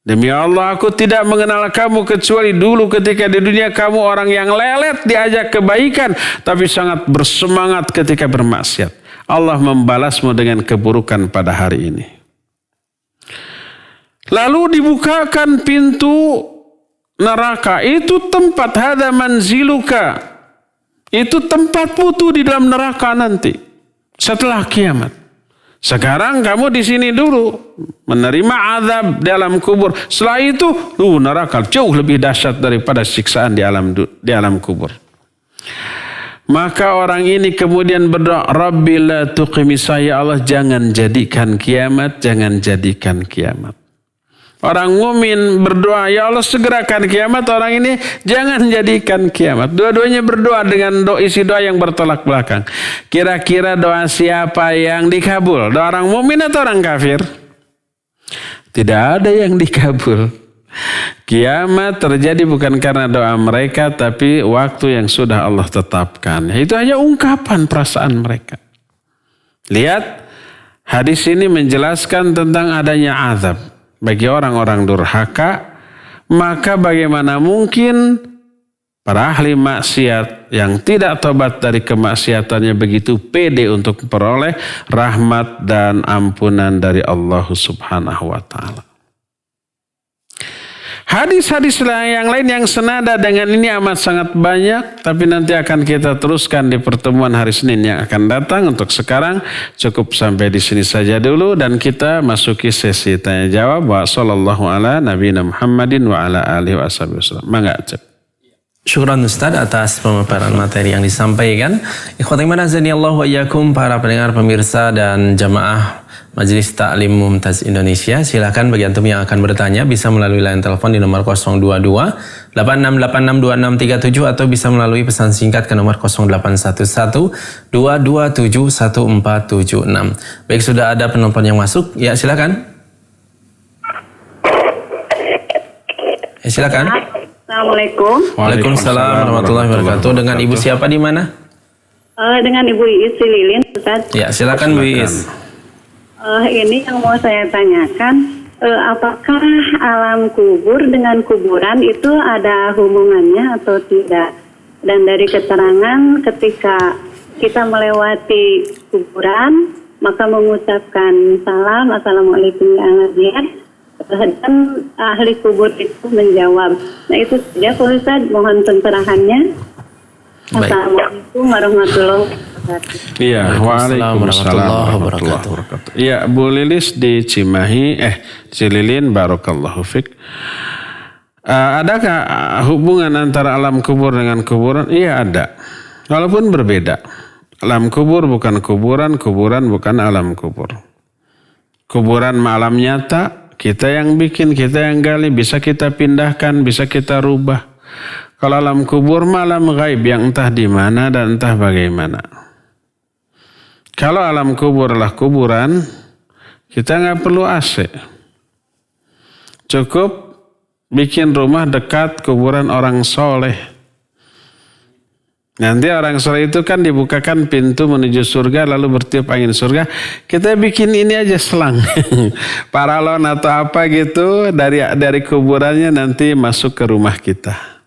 Demi Allah, aku tidak mengenal kamu kecuali dulu ketika di dunia kamu orang yang lelet diajak kebaikan, tapi sangat bersemangat ketika bermaksiat. Allah membalasmu dengan keburukan pada hari ini. Lalu dibukakan pintu neraka. Itu tempat, hada manziluka. Itu tempatmu tuh di dalam neraka nanti. Setelah kiamat. Sekarang kamu di sini dulu. Menerima azab dalam kubur. Setelah itu, neraka jauh lebih dahsyat daripada siksaan di alam kubur. Maka orang ini kemudian berdoa, Rabbi la tuqimisa, ya Allah jangan jadikan kiamat, jangan jadikan kiamat. Orang mumin berdoa, ya Allah segerakan kiamat. Orang ini jangan jadikan kiamat. Dua-duanya berdoa dengan isi doa yang bertolak belakang. Kira-kira doa siapa yang dikabul? Doa orang mumin atau orang kafir? Tidak ada yang dikabul. Kiamat terjadi bukan karena doa mereka, tapi waktu yang sudah Allah tetapkan. Itu hanya ungkapan perasaan mereka. Lihat, hadis ini menjelaskan tentang adanya azab bagi orang-orang durhaka, maka bagaimana mungkin para ahli maksiat yang tidak tobat dari kemaksiatannya begitu pede untuk memperoleh rahmat dan ampunan dari Allah Subhanahu wa taala. Hadis-hadis yang lain yang senada dengan ini amat sangat banyak, tapi nanti akan kita teruskan di pertemuan hari Senin yang akan datang. Untuk sekarang cukup sampai di sini saja dulu dan kita masuki sesi tanya jawab. Wa sallallahu ala nabiyina Muhammadin wa ala alihi wasallam. Mangga, Cep. Syukran Ustaz atas pemaparan materi yang disampaikan. Ikhwati iman azanillahu wa iyyakum, para pendengar, pemirsa dan jamaah Majelis Ta'lim Mumtaz Indonesia. Silakan bagi antum yang akan bertanya bisa melalui line telepon di nomor 022 86862637 atau bisa melalui pesan singkat ke nomor 0811 227 1476. Baik, sudah ada penelpon yang masuk. Ya, silakan. Silakan. Assalamualaikum. Waalaikumsalam warahmatullahi wabarakatuh. Dengan Ibu siapa di mana? Dengan Ibu Iis Lilin, Ustaz. Ya, silakan Bu Iis. Ini yang mau saya tanyakan, apakah alam kubur dengan kuburan itu ada hubungannya atau tidak? Dan dari keterangan ketika kita melewati kuburan, maka mengucapkan salam, assalamualaikum ya Nabi, dan ahli kubur itu menjawab. Nah itu saja Pak Ustaz, mohon pencerahannya. Assalamualaikum warahmatullahi wabarakatuh. Iya, waalaikumsalam warahmatullahi wabarakatuh. Iya, Bu Lilis di Cimahi, Cililin, barakallahu fik. Adakah hubungan antara alam kubur dengan kuburan? Iya ada, walaupun berbeda. Alam kubur bukan kuburan, kuburan bukan alam kubur. Kuburan alam nyata, kita yang bikin, kita yang gali, bisa kita pindahkan, bisa kita rubah. Kalau alam kubur malam gaib yang entah di mana dan entah bagaimana. Kalau alam kubur adalah kuburan, kita nggak perlu AC. Cukup bikin rumah dekat kuburan orang soleh. Nanti orang soleh itu kan dibukakan pintu menuju surga lalu bertiup angin surga. Kita bikin ini aja selang. Paralon atau apa gitu dari kuburannya nanti masuk ke rumah kita.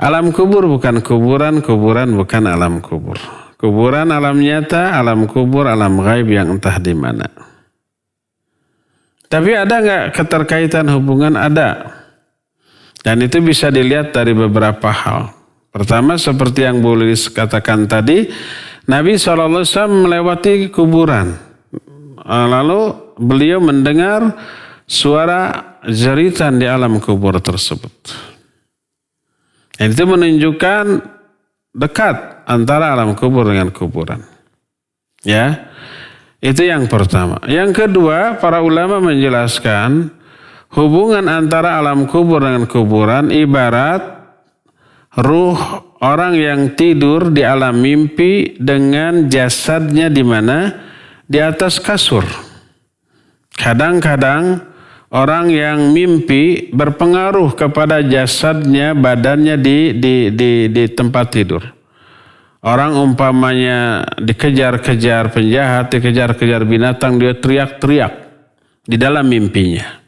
Alam kubur bukan kuburan, kuburan bukan alam kubur. Kuburan alam nyata, alam kubur alam gaib yang entah di mana. Tapi ada nggak keterkaitan hubungan? Ada. Dan itu bisa dilihat dari beberapa hal. Pertama seperti yang Bu Lilis katakan tadi, Nabi SAW melewati kuburan. Lalu beliau mendengar suara jeritan di alam kubur tersebut. Dan itu menunjukkan dekat antara alam kubur dengan kuburan. Ya, itu yang pertama. Yang kedua, para ulama menjelaskan hubungan antara alam kubur dengan kuburan ibarat ruh orang yang tidur di alam mimpi dengan jasadnya di mana? Di atas kasur. Kadang-kadang orang yang mimpi berpengaruh kepada jasadnya, badannya di tempat tidur. Orang umpamanya dikejar-kejar penjahat, dikejar-kejar binatang, dia teriak-teriak di dalam mimpinya.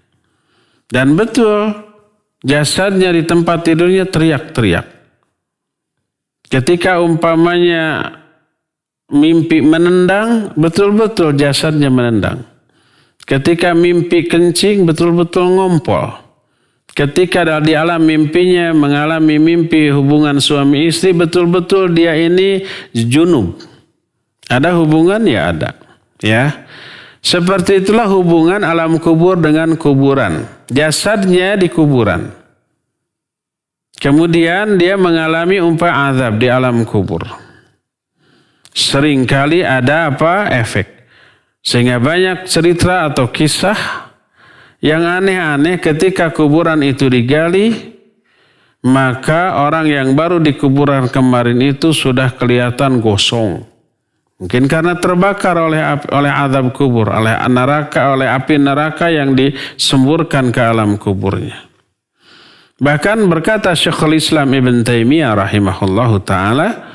Dan betul, jasadnya di tempat tidurnya teriak-teriak. Ketika umpamanya mimpi menendang, betul-betul jasadnya menendang. Ketika mimpi kencing, betul-betul ngompol. Ketika di alam mimpinya mengalami mimpi hubungan suami istri, betul-betul dia ini junub. Ada hubungan? Ya ada. Ya. Seperti itulah hubungan alam kubur dengan kuburan. Jasadnya di kuburan. Kemudian dia mengalami azab di alam kubur. Seringkali ada efek. Sehingga banyak cerita atau kisah yang aneh-aneh ketika kuburan itu digali, maka orang yang baru di kuburan kemarin itu sudah kelihatan gosong. Mungkin karena terbakar oleh azab kubur, oleh api neraka yang disemburkan ke alam kuburnya. Bahkan berkata Syekhul Islam Ibn Taimiyah rahimahullahu ta'ala,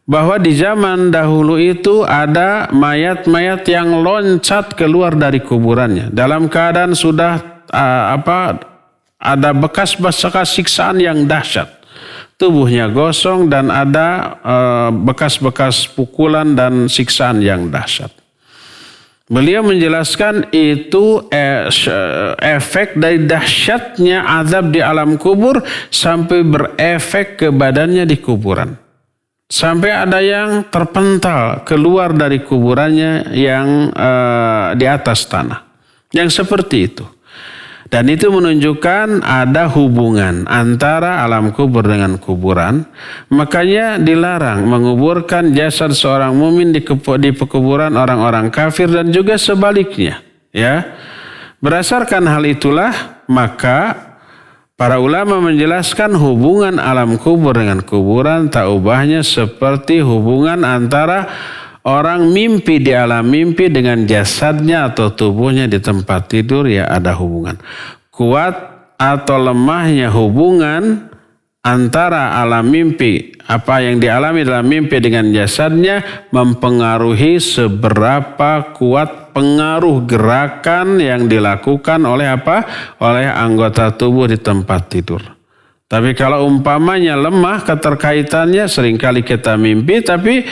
bahwa di zaman dahulu itu ada mayat-mayat yang loncat keluar dari kuburannya dalam keadaan sudah ada bekas-bekas siksaan yang dahsyat. Tubuhnya gosong dan ada bekas-bekas pukulan dan siksaan yang dahsyat. Beliau menjelaskan itu efek dari dahsyatnya azab di alam kubur sampai berefek ke badannya di kuburan. Sampai ada yang terpental keluar dari kuburannya yang di atas tanah. Yang seperti itu. Dan itu menunjukkan ada hubungan antara alam kubur dengan kuburan. Makanya dilarang menguburkan jasad seorang mukmin di pekuburan orang-orang kafir dan juga sebaliknya. Ya, berdasarkan hal itulah maka para ulama menjelaskan hubungan alam kubur dengan kuburan tak ubahnya seperti hubungan antara orang mimpi di alam mimpi dengan jasadnya atau tubuhnya di tempat tidur, ya ada hubungan. Kuat atau lemahnya hubungan antara alam mimpi, apa yang dialami dalam mimpi dengan jasadnya mempengaruhi seberapa kuat pengaruh gerakan yang dilakukan oleh oleh anggota tubuh di tempat tidur. Tapi kalau umpamanya lemah keterkaitannya, seringkali kita mimpi tapi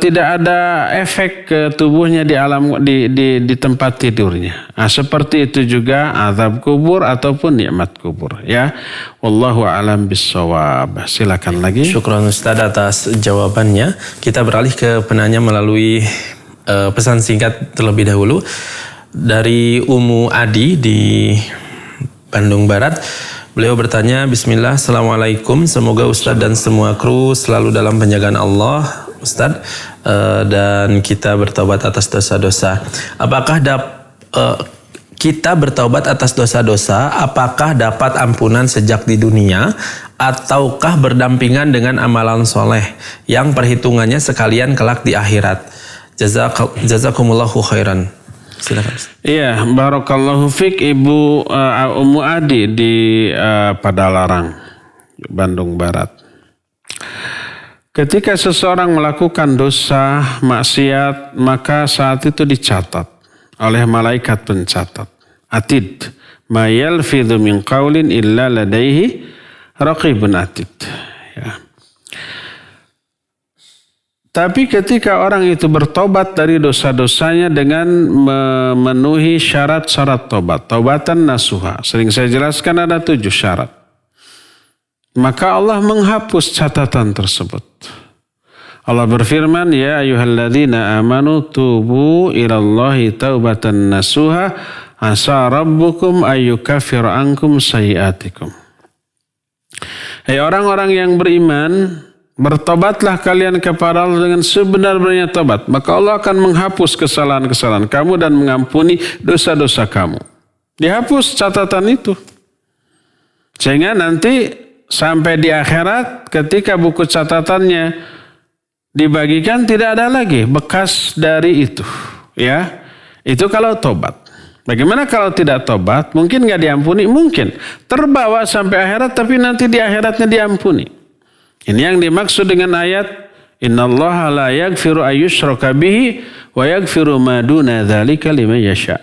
tidak ada efek ke tubuhnya di tempat tidurnya. Nah, seperti itu juga azab kubur ataupun nikmat kubur. Ya, wallahu a'lam bissawab. Silakan lagi. Syukran Ustaz atas jawabannya. Kita beralih ke penanya melalui pesan singkat terlebih dahulu dari Umu Adi di Bandung Barat. Beliau bertanya, Bismillah, Assalamualaikum. Semoga Ustaz dan semua kru selalu dalam penjagaan Allah, Ustaz, dan kita bertaubat atas dosa-dosa. Apakah kita bertaubat atas dosa-dosa, apakah dapat ampunan sejak di dunia, ataukah berdampingan dengan amalan soleh yang perhitungannya sekalian kelak di akhirat? Jazakumullahu khairan. Silakan. Iya, barakallahu fik Ibu Ummu Adi di Padalarang, Bandung Barat. Ketika seseorang melakukan dosa maksiat, maka saat itu dicatat oleh malaikat pencatat. Atid, ma yalfidhu min qaulin illa ladaihi raqibun atid. Ya. Tapi ketika orang itu bertobat dari dosa-dosanya dengan memenuhi syarat-syarat tobat, taubatan nasuha. Sering saya jelaskan ada 7 syarat. Maka Allah menghapus catatan tersebut. Allah berfirman, ya ayyuhalladzina amanu tubu ilallahi taubatan nasuha asa rabbukum ayyukaffir ankum sayiatikum. Hai orang-orang yang beriman, bertobatlah kalian kepada Allah dengan sebenar-benarnya tobat. Maka Allah akan menghapus kesalahan-kesalahan kamu dan mengampuni dosa-dosa kamu. Dihapus catatan itu. Sehingga nanti sampai di akhirat ketika buku catatannya dibagikan tidak ada lagi bekas dari itu. Ya, itu kalau tobat. Bagaimana kalau tidak tobat? Mungkin nggak diampuni? Mungkin. Terbawa sampai akhirat tapi nanti di akhiratnya diampuni. Ini yang dimaksud dengan ayat innallaha la yaghfiru ayyushraka bihi wa yaghfiru ma duna dzalika liman yasha.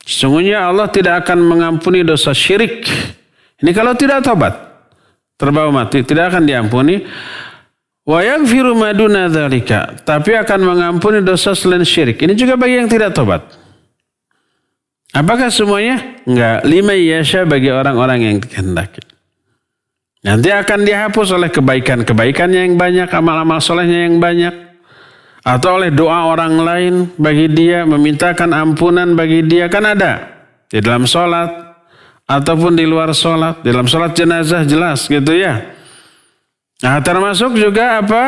Sesungguhnya Allah tidak akan mengampuni dosa syirik. Ini kalau tidak tobat, terbawa mati, tidak akan diampuni. Wa yaghfiru ma duna dzalika, tapi akan mengampuni dosa selain syirik. Ini juga bagi yang tidak tobat. Apakah semuanya? Enggak. Liman yasha bagi orang-orang yang dikehendaki. Nanti akan dihapus oleh kebaikan-kebaikannya yang banyak, amal-amal solehnya yang banyak. Atau oleh doa orang lain bagi dia, memintakan ampunan bagi dia. Kan ada di dalam sholat, ataupun di luar sholat. Di dalam sholat jenazah jelas gitu ya. Nah termasuk juga apa?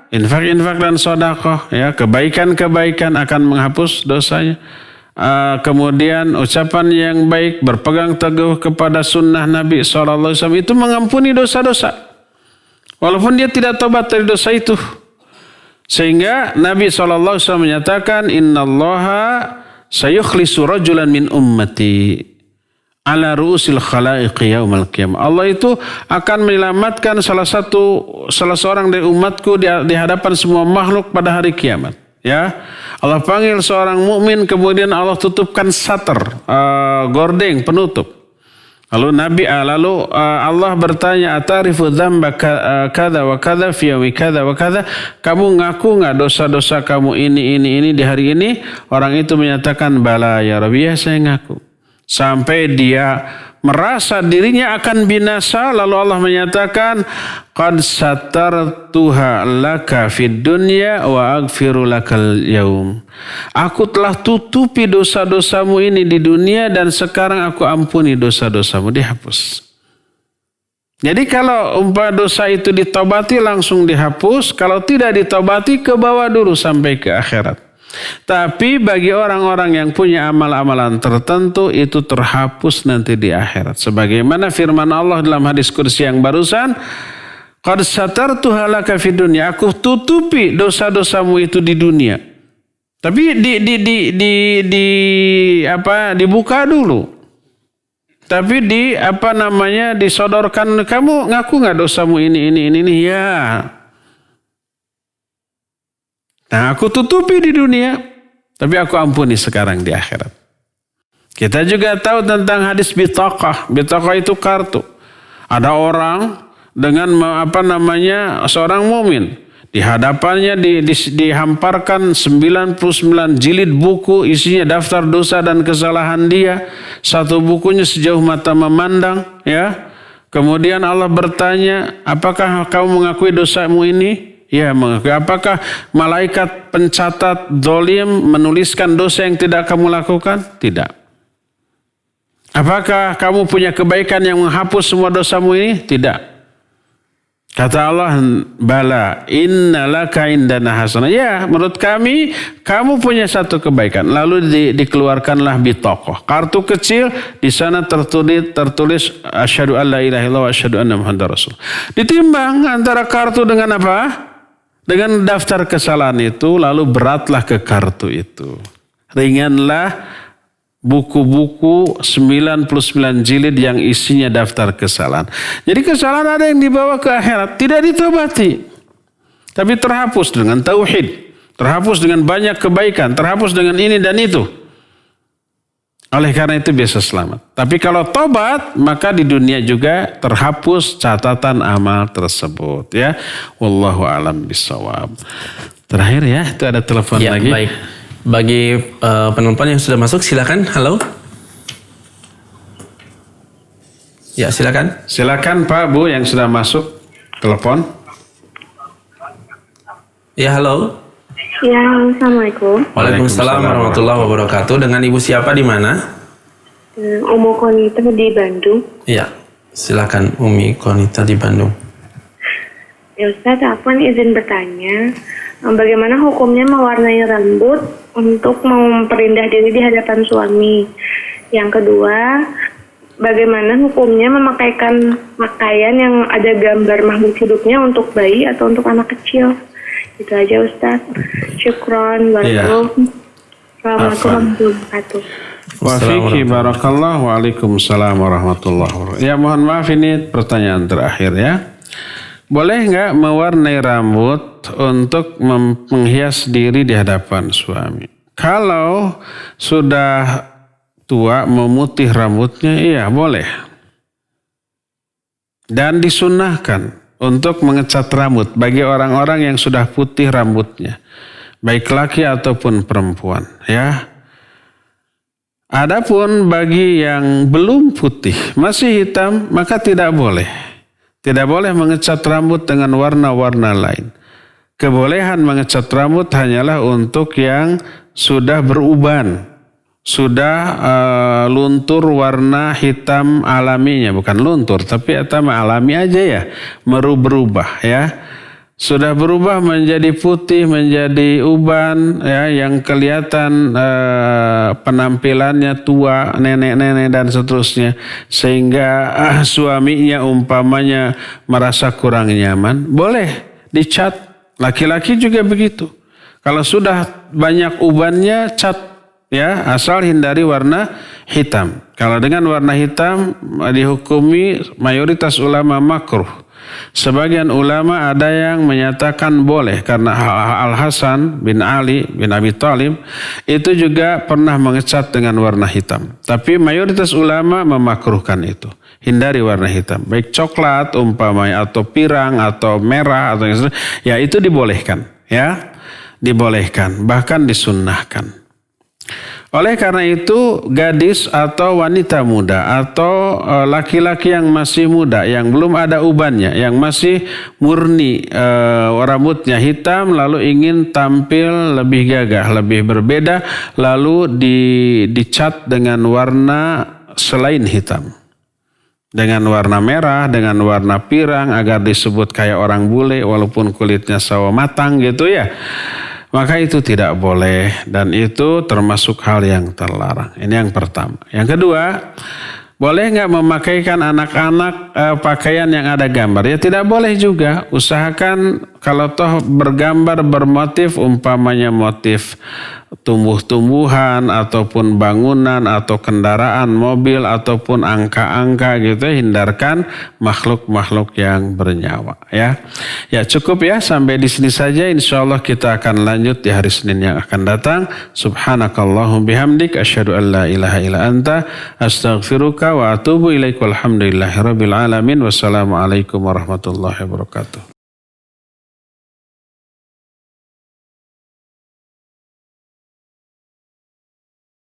Infak-infak dan sedekah. Ya, kebaikan-kebaikan akan menghapus dosanya. Kemudian ucapan yang baik, berpegang teguh kepada sunnah Nabi SAW itu mengampuni dosa-dosa. Walaupun dia tidak tobat dari dosa itu. Sehingga Nabi SAW menyatakan, innallaha sayukhlisu rajulan min ummati ala ru'usil khalaiqi yaumal qiyamah. Allah itu akan menyelamatkan salah seorang dari umatku di hadapan semua makhluk pada hari kiamat. Ya, Allah panggil seorang mukmin, kemudian Allah tutupkan sater, gordeng, penutup. Lalu Allah bertanya, atarifu dzamba kada wa kada fi yaumi kada wa kada, kamu ngaku nggak dosa-dosa kamu ini di hari ini? Orang itu menyatakan, bala ya Rabbi, ya saya ngaku. Sampai dia merasa dirinya akan binasa, lalu Allah menyatakan, qad satartuha laka fid dunya wa aghfiru lakal yaum. Aku telah tutupi dosa-dosamu ini di dunia dan sekarang aku ampuni dosa-dosamu, dihapus. Jadi kalau dosa itu ditobati langsung dihapus, kalau tidak ditobati ke bawah dulu sampai ke akhirat. Tapi bagi orang-orang yang punya amal-amalan tertentu itu terhapus nanti di akhirat. Sebagaimana firman Allah dalam hadis kursi yang barusan, qad satartuha laka fid dunya, aku tutupi dosa-dosamu itu di dunia. Tapi dibuka dulu. Tapi disodorkan, kamu ngaku nggak dosamu ini ya. Nah, aku tutupi di dunia, tapi aku ampuni sekarang di akhirat. Kita juga tahu tentang hadis bitaqah. Bitaqah itu kartu. Ada orang dengan seorang mumin. Di hadapannya dihamparkan 99 jilid buku, isinya daftar dosa dan kesalahan dia. Satu bukunya sejauh mata memandang, ya. Kemudian Allah bertanya, apakah kamu mengakui dosamu ini? Ya, mengakui. Apakah malaikat pencatat zalim menuliskan dosa yang tidak kamu lakukan? Tidak. Apakah kamu punya kebaikan yang menghapus semua dosamu ini? Tidak. Kata Allah, bala innalaka indana hasanah. Ya, menurut kami kamu punya satu kebaikan. Lalu dikeluarkanlah bitaqah. Kartu kecil, di sana tertulis asyhadu an la ilaha illallah wa asyhadu anna muhammadar rasul. Ditimbang antara kartu dengan apa? Dengan daftar kesalahan itu, lalu beratlah ke kartu itu. Ringanlah buku-buku 99 jilid yang isinya daftar kesalahan. Jadi kesalahan ada yang dibawa ke akhirat, tidak ditobati. Tapi terhapus dengan tauhid, terhapus dengan banyak kebaikan, terhapus dengan ini dan itu. Oleh karena itu bisa selamat. Tapi kalau tobat, maka di dunia juga terhapus catatan amal tersebut, ya. Wallahu a'lam bishawab. Terakhir ya, itu ada telepon lagi. Baik. Bagi penelpon yang sudah masuk, silakan. Halo. Ya, silakan. Silakan Pak, Bu yang sudah masuk telepon. Ya, halo. Ya, Assalamualaikum. Waalaikumsalam warahmatullahi wabarakatuh. Dengan Ibu siapa di mana? Umu Konita di Bandung. Ya, silakan Umi Konita di Bandung. Ya Ustaz, aku izin bertanya, bagaimana hukumnya mewarnai rambut untuk memperindah diri di hadapan suami? Yang kedua, bagaimana hukumnya memakaikan pakaian yang ada gambar makhluk hidupnya untuk bayi atau untuk anak kecil? Itu aja Ustaz. Syukron. Assalamualaikum warahmatullahi wabarakatuh. Wa fiki barakallah. Waalaikumsalam warahmatullahi wabarakatuh. Ya, mohon maaf, ini pertanyaan terakhir ya. Boleh nggak mewarnai rambut untuk menghias diri di hadapan suami? Kalau sudah tua memutih rambutnya, iya boleh. Dan disunnahkan untuk mengecat rambut bagi orang-orang yang sudah putih rambutnya, baik laki ataupun perempuan, ya. Adapun bagi yang belum putih, masih hitam, maka tidak boleh. Tidak boleh mengecat rambut dengan warna-warna lain. Kebolehan mengecat rambut hanyalah untuk yang sudah beruban, sudah luntur warna hitam alaminya, bukan luntur, tapi alami aja ya, berubah ya. Sudah berubah menjadi putih, menjadi uban ya, yang kelihatan penampilannya tua, nenek-nenek dan seterusnya, sehingga suaminya umpamanya merasa kurang nyaman, boleh dicat. Laki-laki juga begitu. Kalau sudah banyak ubannya, cat ya, asal hindari warna hitam. Kalau dengan warna hitam dihukumi mayoritas ulama makruh. Sebagian ulama ada yang menyatakan boleh karena Al-Hasan bin Ali bin Abi Thalib itu juga pernah mengecat dengan warna hitam. Tapi mayoritas ulama memakruhkan itu. Hindari warna hitam. Baik coklat umpamanya atau pirang atau merah atau ya itu dibolehkan, ya. Dibolehkan, bahkan disunnahkan. Oleh karena itu, gadis atau wanita muda atau laki-laki yang masih muda, yang belum ada ubannya, yang masih murni rambutnya hitam, lalu ingin tampil lebih gagah, lebih berbeda, lalu dicat dengan warna selain hitam. Dengan warna merah, dengan warna pirang, agar disebut kayak orang bule walaupun kulitnya sawo matang gitu ya. Maka itu tidak boleh dan itu termasuk hal yang terlarang. Ini yang pertama. Yang kedua, boleh nggak memakaikan anak-anak pakaian yang ada gambar? Ya tidak boleh juga. Usahakan kalau toh bergambar bermotif, umpamanya motif tumbuh-tumbuhan ataupun bangunan atau kendaraan mobil ataupun angka-angka gitu, hindarkan makhluk-makhluk yang bernyawa ya. Ya cukup ya, sampai di sini saja. Insyaallah kita akan lanjut di hari Senin yang akan datang. Subhanakallahum bihamdik asyhadu an la ilaha illa anta astaghfiruka wa atubu ilaik. Walhamdulillahirabbil alamin. Wassalamualaikum warahmatullahi wabarakatuh.